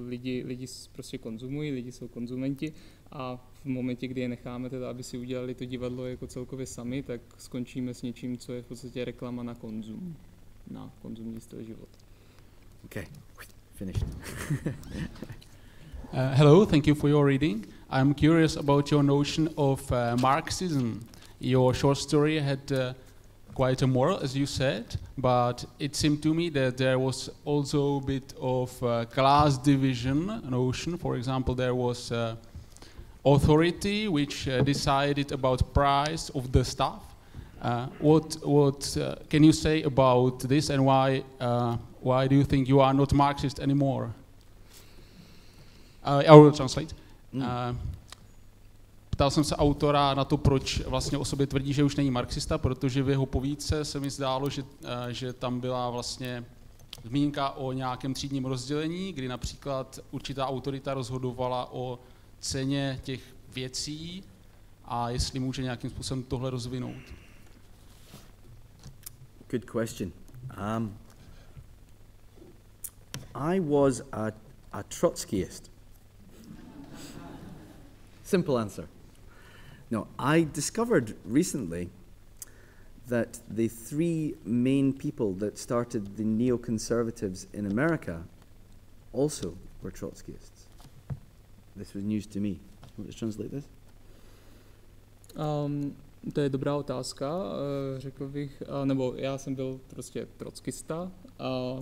lidi prostě konzumují, lidi jsou konzumenti a v momentě, kdy je necháme teda, aby si udělali to divadlo jako celkově sami, tak skončíme s něčím, co je v podstatě reklama na konzum, na konzumní styl života. Okay, finished. Hello, thank you for your reading. I'm curious about your notion of Marxism. Your short story had quite a moral, as you said, but it seemed to me that there was also a bit of class division notion. For example, there was authority which decided about price of the stuff. What can you say about this, and why do you think you are not Marxist anymore? I will translate. Ptal jsem se autora na to, proč vlastně o sobě tvrdí, že už není marxista, protože v jeho povídce se mi zdálo, že tam byla vlastně zmínka o nějakém třídním rozdělení, kdy například určitá autorita rozhodovala o ceně těch věcí a jestli může nějakým způsobem tohle rozvinout. Good question. I was a Trotskyist. Simple answer. No, I discovered recently that the three main people that started the neoconservatives in America also were Trotskyists. This was news to me. Let's translate this. To je dobrá otázka, řekl bych, nebo já jsem byl prostě trockista a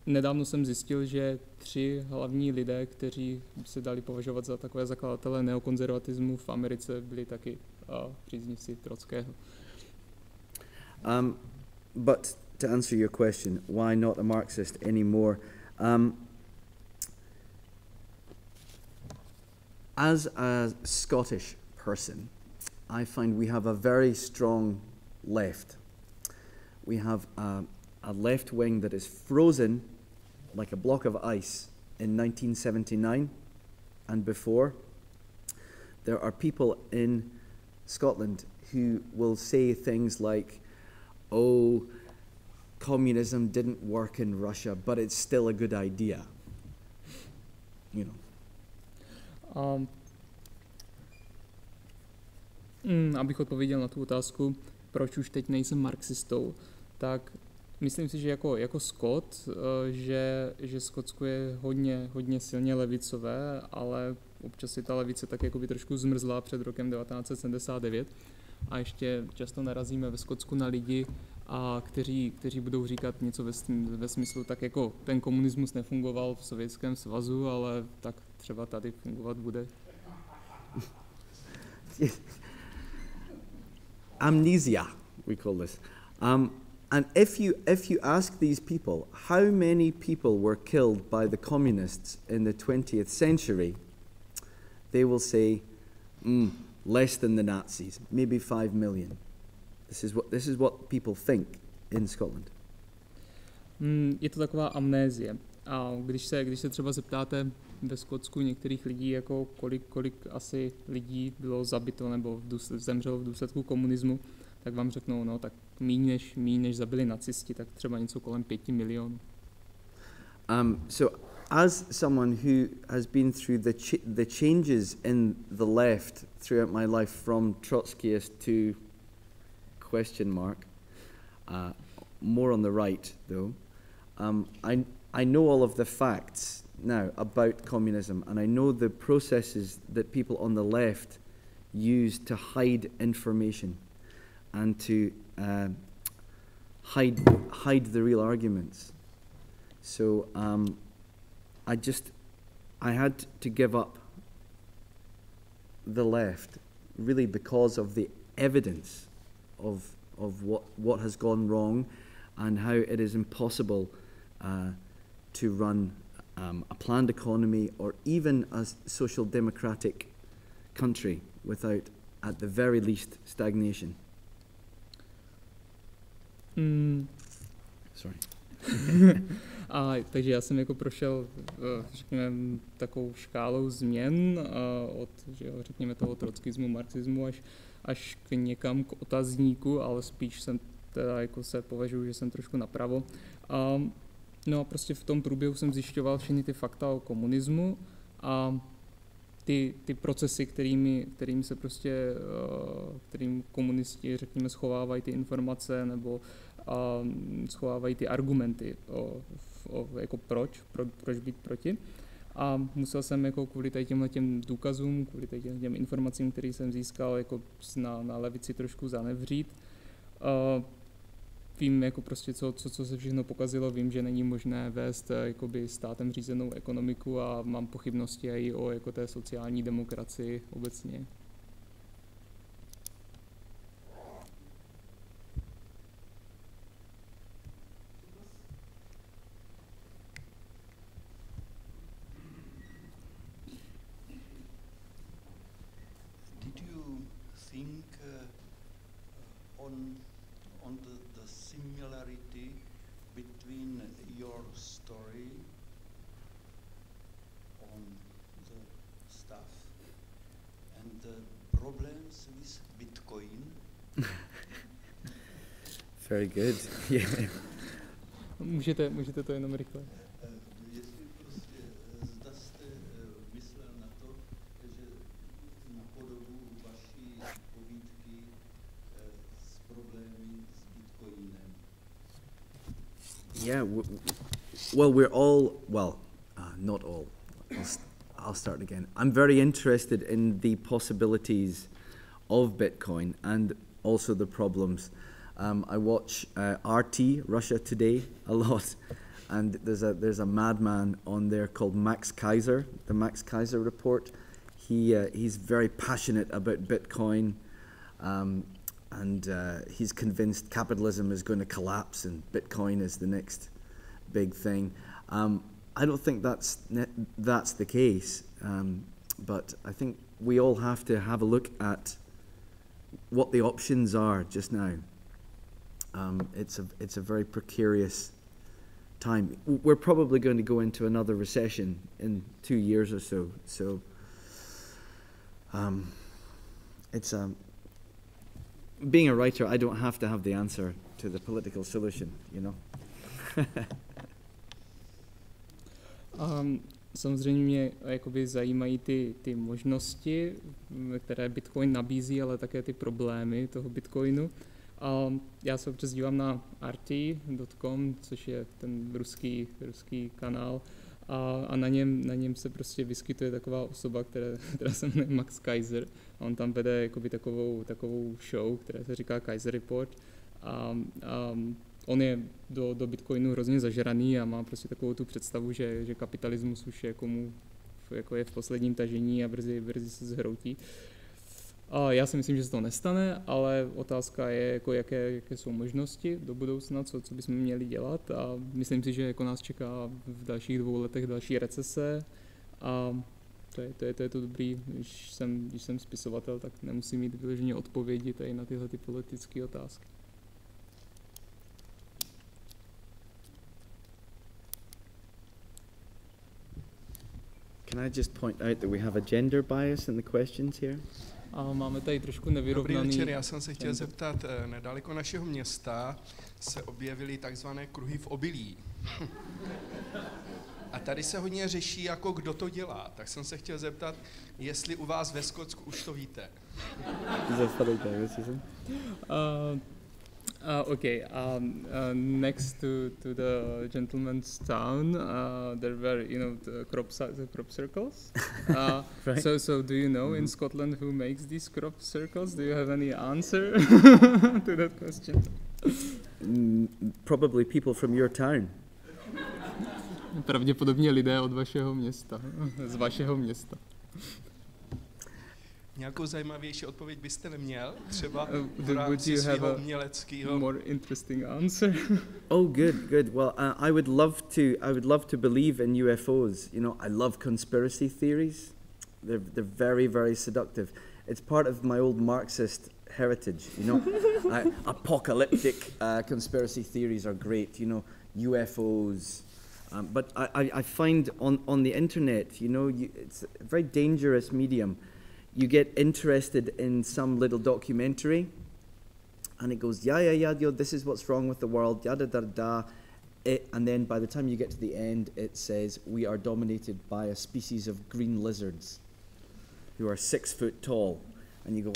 nedávno jsem zjistil, že 3 hlavní lidé, kteří se dali považovat za takové zakladatele neokonzervatismu v Americe, byli taky příznivci Trockého. But to answer your question, why not a Marxist anymore? As a Scottish person, I find we have a very strong left. We have a left wing that is frozen like a block of ice in 1979 and before. There are people in Scotland who will say things like, oh, communism didn't work in Russia, but it's still a good idea. You know. Abych odpověděl na tu otázku, proč už teď nejsem marxistou, tak myslím si, že jako Skot, že Skotsko je hodně silně levicové, ale občas si ta levice tak jakoby trošku zmrzla před rokem 1979 a ještě často narazíme ve Skotsku na lidi, kteří budou říkat něco ve smyslu, tak jako ten komunismus nefungoval v Sovětském svazu, ale tak třeba tady fungovat bude. Amnesia, we call this. And if you ask these people, how many people were killed by the communists in the 20th century, they will say, less than the Nazis, maybe 5 million. This is what people think in Scotland. Je to taková amnézie. A když se třeba zeptáte ve Skotsku některých lidí, jako kolik asi lidí bylo zabito nebo zemřelo v důsledku komunismu, tak vám řeknou, no tak míň než zabili nacisti, tak třeba něco kolem 5 milionů. So as someone who has been through the changes in the left throughout my life from Trotskyist to question mark, more on the right though, I know all of the facts now about communism, and I know the processes that people on the left use to hide information and to hide the real arguments. So I had to give up the left really because of the evidence of what has gone wrong and how it is impossible to run a planned economy or even a social democratic country without, at the very least, stagnation. Sorry. Takže já jsem jako prošel, řekněme, takovou škálou změn od, řekněme, toho trockismu, marxismu až k někam k otazníku, ale spíš jsem teda jako se považuji, že jsem trošku napravo. No a prostě v tom průběhu jsem zjišťoval všechny ty fakta o komunismu a ty procesy, kterým se prostě, kterým komunisti, řekněme, schovávají ty informace nebo schovávají ty argumenty jako proč být proti. A musel jsem jako kvůli těmhletěm důkazům, kvůli těm informacím, které jsem získal, jako na levici trošku zanevřít. Vím jako prostě, co se všechno pokazilo, vím, že není možné vést jakoby státem řízenou ekonomiku a mám pochybnosti i o jako té sociální demokracii obecně. Did you think on the similarity between your story on the stuff and the problems with Bitcoin? Very good. Yeah. Můžete to jenom rychle. Yeah, well, we're all, not all. I'll start again. I'm very interested in the possibilities of Bitcoin and also the problems. I watch RT, Russia Today, a lot, and there's a madman on there called Max Kaiser, the Max Kaiser report. He's very passionate about Bitcoin, and he's convinced capitalism is going to collapse and Bitcoin is the next big thing. I don't think that's the case, but I think we all have to have a look at what the options are just now. It's a very precarious time. We're probably going to go into another recession in 2 years or so. So it's being a writer, I don't have to have the answer to the political solution, you know. Samozřejmě mě jakoby zajímají ty možnosti, které Bitcoin nabízí, ale také ty problémy toho Bitcoinu. Já se občas dívám na RT.com, což je ten ruský kanál, a na něm se prostě vyskytuje taková osoba, která se jmenuje Max Kaiser. A on tam vede jakoby takovou show, která se říká Kaiser Report. A on je do Bitcoinu hrozně zažraný a má prostě takovou tu představu, že kapitalismus už jako je v posledním tažení a brzy se zhroutí. A já si myslím, že se to nestane, ale otázka je, jako jaké jsou možnosti do budoucna, co bychom měli dělat, a myslím si, že jako nás čeká v dalších 2 letech další recese, a to je to dobrý. Když jsem spisovatel, tak nemusím mít vyloženě odpovědi tady na tyhle politické otázky. Can I just point out that we have a gender bias in the questions here? A máme tady trošku nevyrovnaný... Dobrý večer, já jsem se chtěl zeptat, nedaleko našeho města se objevily takzvané kruhy v obilí. A tady se hodně řeší, jako kdo to dělá. Tak jsem se chtěl zeptat, jestli u vás ve Skotsku už to víte. Okay. Next to the gentleman's town, there were, the crop circles. Right. So do you know in Scotland who makes these crop circles? Do you have any answer to that question? Probably people from your town. Pravděpodobně lidé od vašeho města, z vašeho města. Nějakou zajímavější odpověď byste neměl? Třeba v rámci svého uměleckého... More interesting answer? Oh, good. Well, I would love to believe in UFOs. I love conspiracy theories. They're very, very seductive. It's part of my old Marxist heritage. Apocalyptic conspiracy theories are great. UFOs. But I find on the internet, it's a very dangerous medium. You get interested in some little documentary, and it goes, yeah, this is what's wrong with the world, yada. And then by the time you get to the end, it says, we are dominated by a species of green lizards who are 6 foot tall. And you go,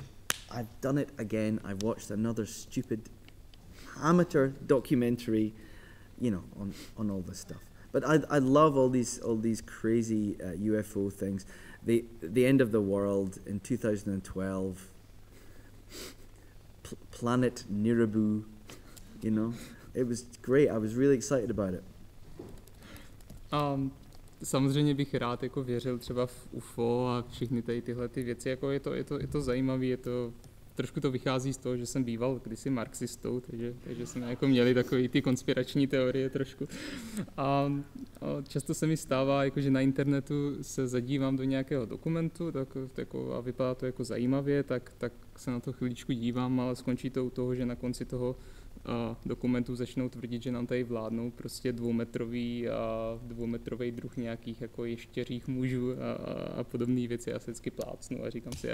I've done it again. I've watched another stupid amateur documentary, on all this stuff. But I love all these crazy UFO things. The end of the world in 2012. Planet Nibiru, it was great. I was really excited about it. Samozřejmě bych rád věřil třeba v UFO a všechny tyhle ty věci. Je to zajímavé, trošku to vychází z toho, že jsem býval kdysi marxistou, takže jsme měli takový ty konspirační teorie trošku. A často se mi stává, že na internetu se zadívám do nějakého dokumentu a vypadá to zajímavě, tak se na to chviličku dívám, ale skončí to u toho, že na konci toho dokumentů začnou tvrdit, že nám tady vládnou prostě dvoumetrový druh nějakých ještěřích mužů a podobné věci. Já se vždycky plácnu a říkám si,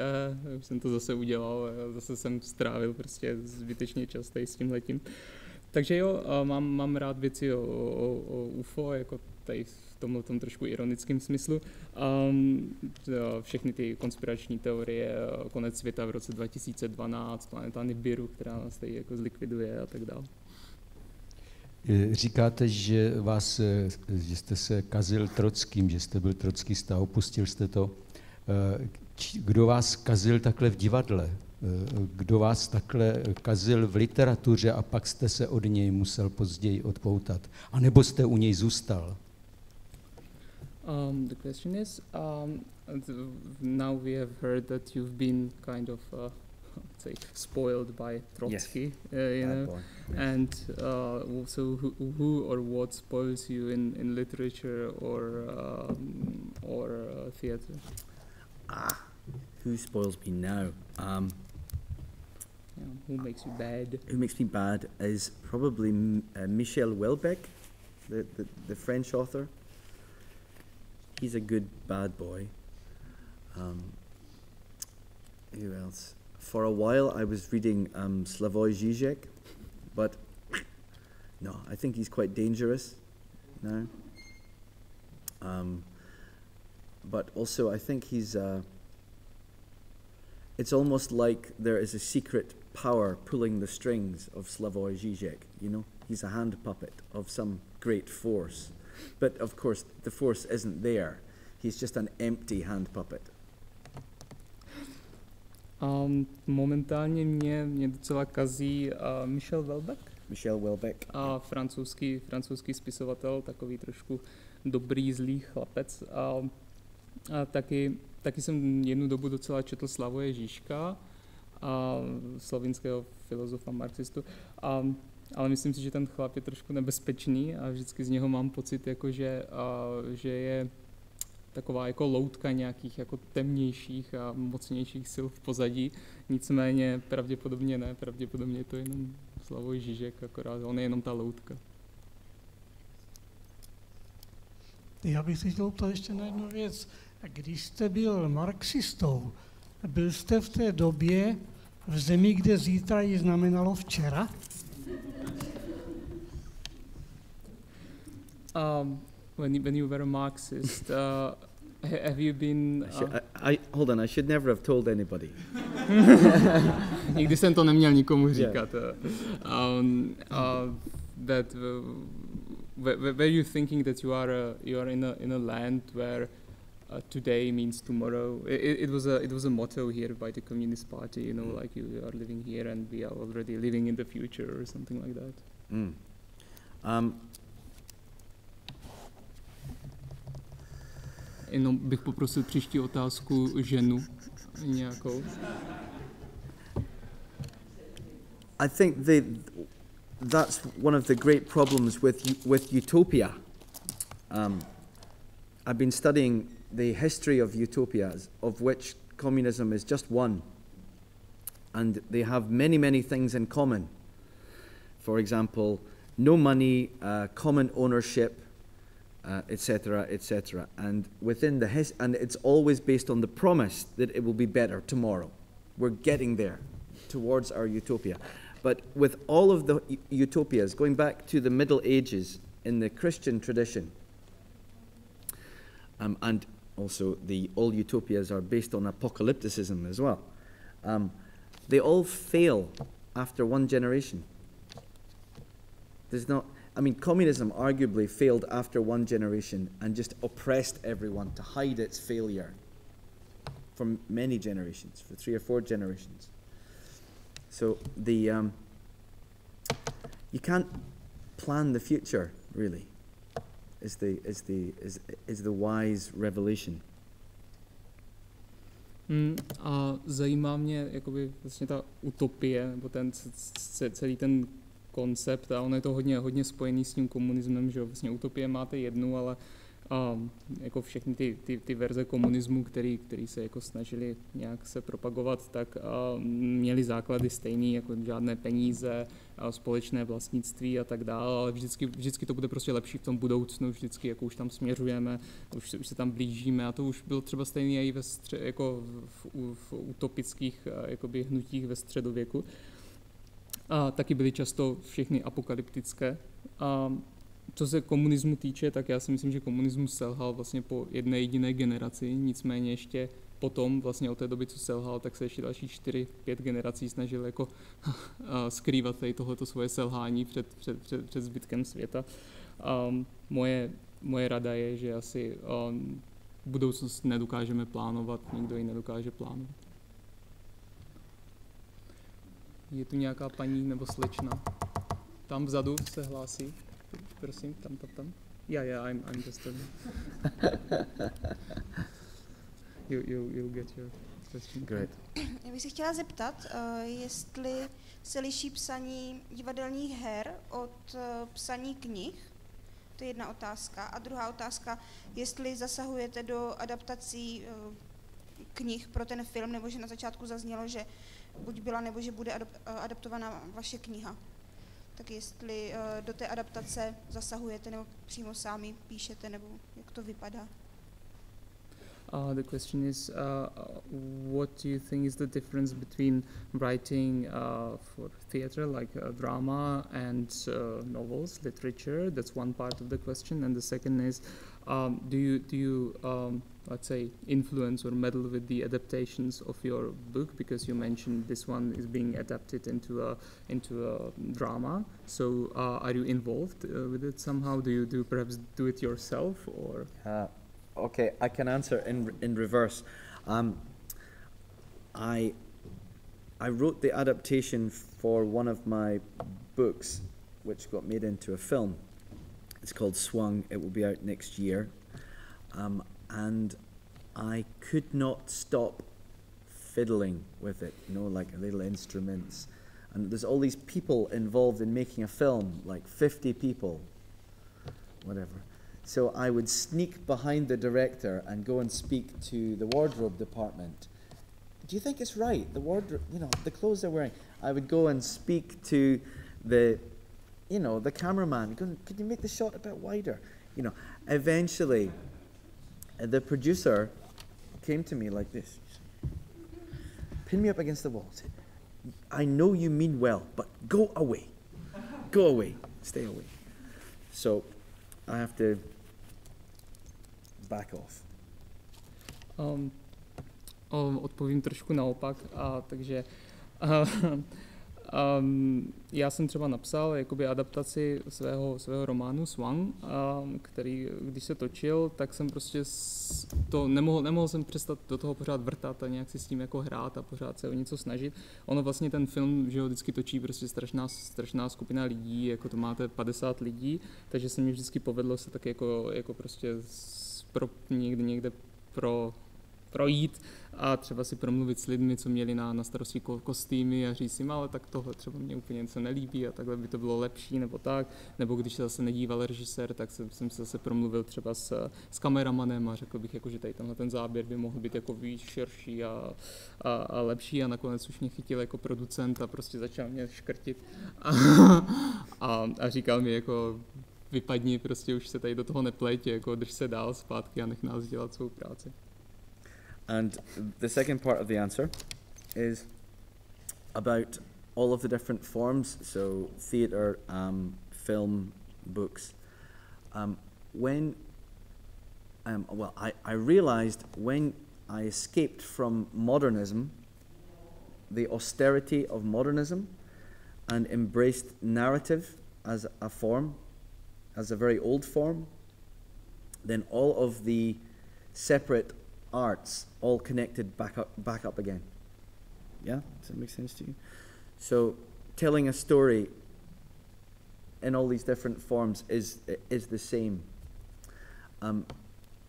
už jsem to zase udělal a zase jsem strávil prostě zbytečně čas tady s tímhletím. Takže jo, mám rád věci o UFO, tady v tomhletom trošku ironickém smyslu. Všechny ty konspirační teorie, konec světa v roce 2012, planeta Nibiru, která nás tady zlikviduje a tak dále. Říkáte, že že jste se kazil Trockým, že jste byl trockista, opustil jste to. Kdo vás kazil takhle v divadle? Kdo vás takhle kazil v literatuře a pak jste se od něj musel později odpoutat? A nebo jste u něj zůstal? The question is, now we have heard that you've been kind of, let's say, spoiled by Trotsky, you know, and so who or what spoils you in literature or theatre? Who spoils me now? Who makes you bad? Who makes me bad is probably Michel Houellebecq, the French author. He's a good bad boy. Who else? For a while I was reading Slavoj Žižek, but no, I think he's quite dangerous now. But also I think he's it's almost like there is a secret power pulling the strings of Slavoj Žižek, you know? He's a hand puppet of some great force. But of course the force isn't there. He's just an empty hand puppet. Momentálně mě docela kazí Michel Houellebecq. Michel Houellebecq. A francouzský spisovatel, takový trošku dobrý, zlý chlapec. A taky jsem jednu dobu docela četl Slavoje Žižka, slovinského filozofa, marxistu. Ale myslím si, že ten chlap je trošku nebezpečný a vždycky z něho mám pocit, jako že je taková jako loutka nějakých jako temnějších a mocnějších sil v pozadí. Nicméně pravděpodobně ne, pravděpodobně je to jenom Slavoj Žižek, akorát on je jenom ta loutka. Já bych se chtěl ptát ještě na jednu věc. Když jste byl marxistou, byl jste v té době v zemi, kde zítra ji znamenalo včera? When you were a Marxist, have you been... Hold on, I should never have told anybody. Nikdy jsem to neměl nikomu říkat. Were you thinking that you are in a land where today means tomorrow? It was a motto here by the Communist Party, you know, like you are living here and we are already living in the future or something like that. Jenom bych poprosil příští otázku ženu nějakou. I think that's one of the great problems with utopia. I've been studying the history of utopias, of which communism is just one. And they have many, many things in common. For example, no money, common ownership, etc., etc. And within and it's always based on the promise that it will be better tomorrow. We're getting there towards our utopia. But with all of the utopias, going back to the Middle Ages in the Christian tradition, and also all utopias are based on apocalypticism as well, they all fail after one generation. Communism arguably failed after one generation and just oppressed everyone to hide its failure for many generations, for 3 or 4 generations. So you can't plan the future, really, is the wise revelation. A zajímá mě jakoby vlastně ta utopie, nebo celý ten koncept, a ono je to hodně spojený s tím komunismem, že vlastně utopie máte jednu, ale jako všechny ty verze komunismu, který se jako snažili nějak se propagovat, tak měli základy stejný, jako žádné peníze, společné vlastnictví a tak dále, ale vždycky to bude prostě lepší v tom budoucnu, vždycky jako už tam směřujeme, už se tam blížíme, a to už bylo třeba stejné i jako v utopických jakoby hnutích ve středověku. A taky byly často všechny apokalyptické. Co se komunismu týče, tak já si myslím, že komunismus selhal vlastně po jedné jediné generaci, nicméně ještě potom, vlastně od té doby, co selhal, tak se ještě další 4-5 generací snažil jako skrývat tady tohleto svoje selhání před zbytkem světa. Moje rada je, že asi budoucnost nedokážeme plánovat, nikdo ji nedokáže plánovat. Je tu nějaká paní nebo slečna? Tam vzadu se hlásí. Prosím, tam. Yeah, I'm just you'll get your question. Great. Já bych se chtěla zeptat, jestli se liší psaní divadelních her od psaní knih. To je jedna otázka. A druhá otázka, jestli zasahujete do adaptací knih pro ten film, nebo že na začátku zaznělo, že buď byla, nebo že bude adaptovaná vaše kniha. Tak jestli do té adaptace zasahujete, nebo přímo sami píšete, nebo jak to vypadá. The question is, what do you think is the difference between writing for theater, like drama, and novels, literature? That's one part of the question. And the second is, do you let's say, influence or meddle with the adaptations of your book? Because you mentioned this one is being adapted into a drama. So, are you involved with it somehow? Do you perhaps do it yourself, or? Okay, I can answer in reverse. I wrote the adaptation for one of my books, which got made into a film. It's called Swung. It will be out next year. And I could not stop fiddling with it, you know, like little instruments. And there's all these people involved in making a film, like 50 people, whatever. So I would sneak behind the director and go and speak to the wardrobe department. Do you think it's right? The wardrobe, you know, the clothes they're wearing. I would go and speak to the cameraman. Could you make the shot a bit wider? You know, eventually, the producer came to me like this. Pin me up against the wall. Said, I know you mean well, but go away. Go away. Stay away. So I have to back off. Odpovím trošku naopak, takže já jsem třeba napsal jakoby adaptaci svého románu Swung, který, když se točil, tak jsem prostě nemohl jsem přestat do toho pořád vrtat a nějak si s tím jako hrát a pořád se o něco snažit. Ono vlastně ten film, že ho vždycky točí prostě strašná skupina lidí, jako to máte 50 lidí, takže se mi vždycky povedlo se tak jako prostě někde projít a třeba si promluvit s lidmi, co měli na starosti kostýmy a říct jim, ale tak tohle třeba mě úplně se nelíbí a takhle by to bylo lepší nebo tak. Nebo když se zase nedíval režisér, tak jsem se zase promluvil třeba s kameramanem a řekl bych, jako, že tady tenhle ten záběr by mohl být jako víc širší a lepší a nakonec už mě chytil jako producent a prostě začal mě škrtit a říkal mi jako vypadni, prostě už se tady do toho nepleť, jako drž se dál zpátky a nech nás dělat svou práci. And the second part of the answer is about all of the different forms, so theatre, film, books. I realized when I escaped from modernism, the austerity of modernism, and embraced narrative as a form, as a very old form, then all of the separate arts all connected back up again. Yeah? Does that make sense to you? So telling a story in all these different forms is the same.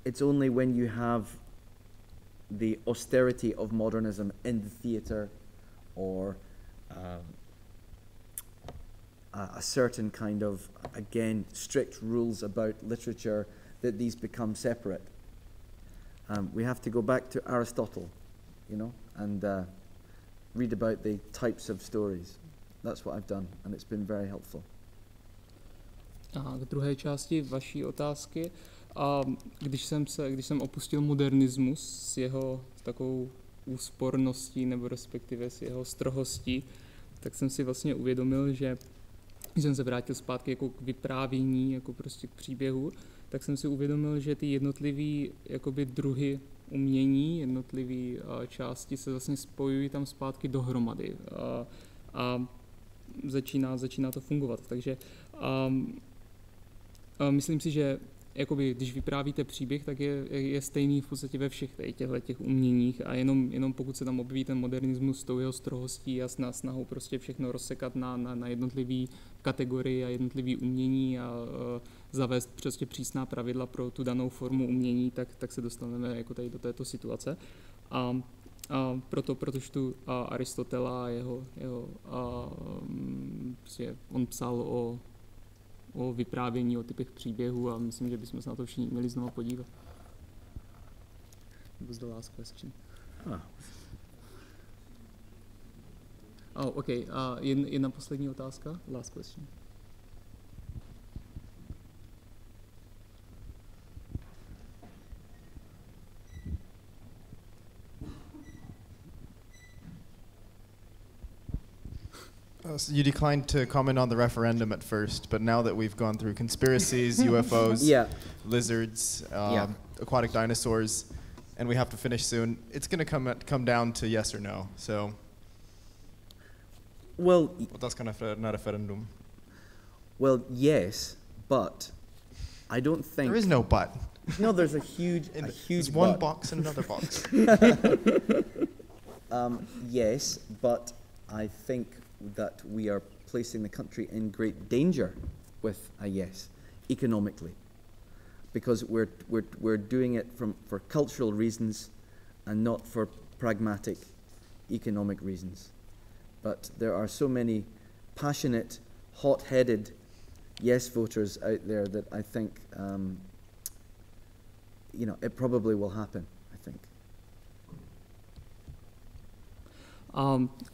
It's only when you have the austerity of modernism in the theatre or a certain kind of, again, strict rules about literature that these become separate. We have to go back to Aristotle, you know, and read about the types of stories. That's what I've done, and it's been very helpful. A k druhé části vaší otázky, když jsem opustil modernismus s jeho takovou úsporností, nebo respektive s jeho strohostí, tak jsem si vlastně uvědomil, že když jsem se vrátil zpátky jako k vyprávění, jako prostě k příběhu, tak jsem si uvědomil, že ty jednotlivý jakoby druhy umění, jednotlivé části se vlastně spojují tam zpátky dohromady a začíná to fungovat. Takže myslím si, že jakoby, když vyprávíte příběh, tak je stejný v podstatě ve všech těch uměních a jenom pokud se tam objeví ten modernismus s tou jeho strohostí a snahou prostě všechno rozsekat na jednotlivé kategorie a jednotlivé umění a zavést prostě přísná pravidla pro tu danou formu umění, tak se dostaneme jako tady do této situace. A proto čtu Aristotela a jeho prostě on psal o vyprávění, o typech příběhů a myslím, že bychom se na to všichni měli znovu podívat. That was the last question. Okay. Jedna poslední otázka. Last question. So you declined to comment on the referendum at first, but now that we've gone through conspiracies, UFOs, lizards, aquatic dinosaurs, and we have to finish soon, it's going to come down to yes or no. So, well, that's kind of not a referendum. Well, yes, but I don't think there is no but. No, there's a huge There's one box and another box. Yes, but I think that we are placing the country in great danger with a yes, economically, because we're doing it for cultural reasons and not for pragmatic economic reasons. But there are so many passionate, hot-headed yes voters out there that I think it probably will happen, I think.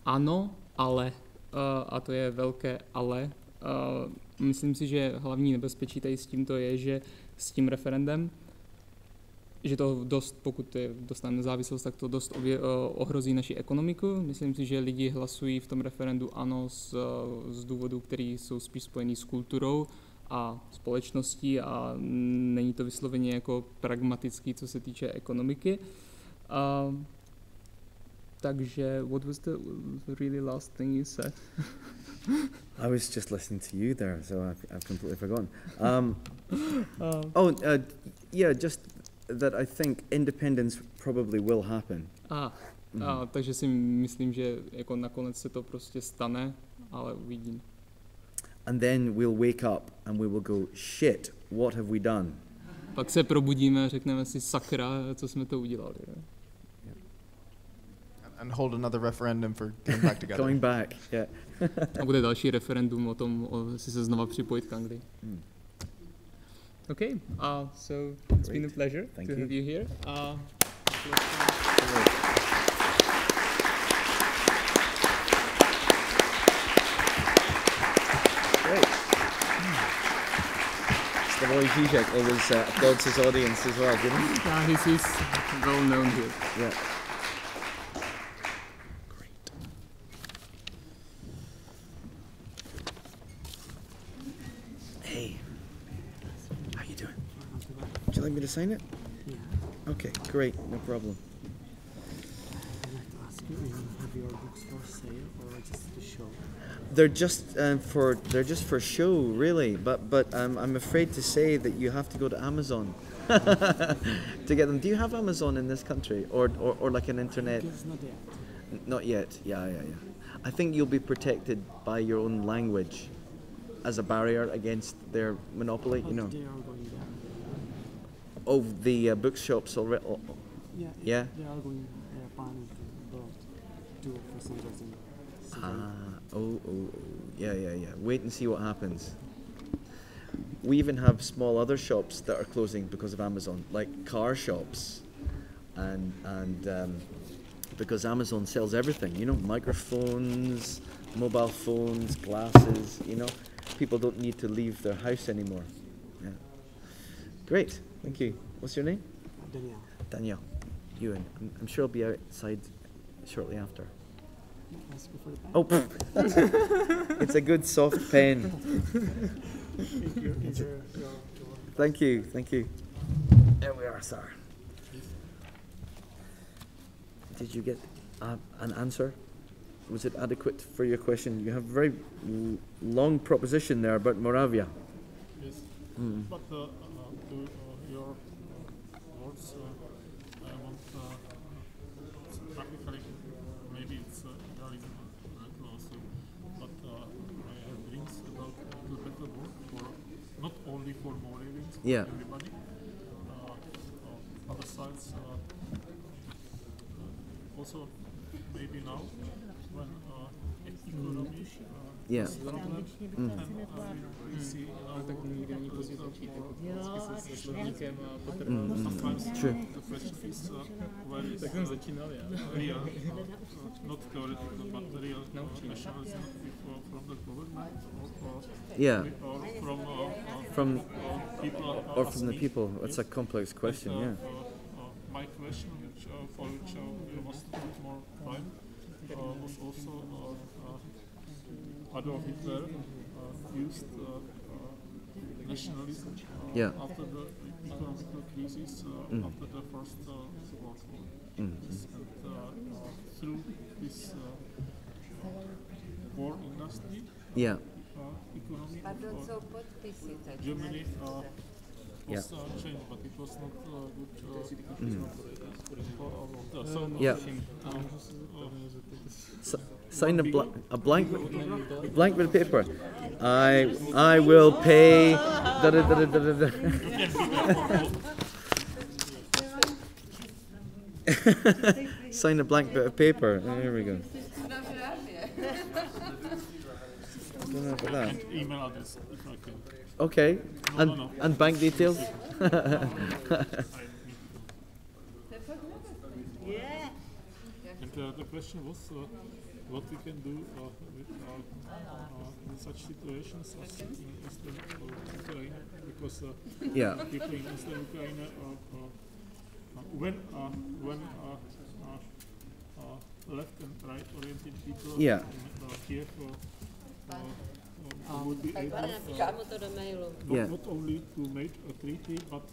Ano, ale, a to je velké ale, myslím si, že hlavní nebezpečí tady s tímto je, že s tím referendem, že to dost, pokud dostane nezávislost, tak to dost ohrozí naši ekonomiku. Myslím si, že lidi hlasují v tom referendu ano z důvodů, které jsou spíš spojený s kulturou a společností a není to vysloveně jako pragmatický, co se týče ekonomiky. Takže, what was the really last thing you said? I was just listening to you there, so I've completely forgotten. Just that I think independence probably will happen. Takže si myslím, že jako nakonec se to prostě stane, ale uvidím. And then we'll wake up and we will go, shit, what have we done? Pak se probudíme a řekneme si, sakra, co jsme to udělali. And hold another referendum for getting back together. Going back, yeah. A bude další referendum o tom, jestli se znova připojit k Anglii. Okay, so it's been a pleasure to have you here. Great. Slavoj Žižek always applauds his audience as well, didn't he? Yeah, he's well known here. Yeah. Would you like me to sign it? Yeah. Okay, great, no problem. I'd like to ask you, have your books for sale or just to show? They're just for show, really. But I'm afraid to say that you have to go to Amazon to get them. Do you have Amazon in this country, or like an internet? Because not yet. Not yet. Yeah. I think you'll be protected by your own language as a barrier against their monopoly. But you know. they are going there. Oh, the bookshops already. Yeah. They are going planning to do passengers in. Yeah. Wait and see what happens. We even have small other shops that are closing because of Amazon, like car shops, and because Amazon sells everything, microphones, mobile phones, glasses, people don't need to leave their house anymore. Yeah. Great, thank you. What's your name? Daniel. Daniel. Ewan. I'm sure I'll be outside shortly after. Oh, it's a good soft pen. Thank you, thank you. There we are, sir. Did you get an answer? Was it adequate for your question? You have a very long proposition there about Moravia. Yes, but to your words, I want practically, maybe it's realism also, but I have dreams about the better world for not only for Moravians, but everybody. Other sides, also maybe now when economy tak nikdy není pozdě začít, se slovníkem a True. Tak jsem začínal já. Not theoretical, but real nationalism from the government or from the people. It's a complex question, my question, for which you must put more time, was also Adolf Hitler used nationalism after the economic crisis after the First World War. And through this war industry, economy of Germany was changed, but it was not good. Sign a blank bit of paper. I will pay. Sign a blank bit of paper. There we go. And email address, if I can. Okay. And bank details. And the question was what we can do in such situations as in Eastern Ukraine, because people in Eastern Ukraine, when left and right-oriented people in Kiev would be able not only to make a treaty, but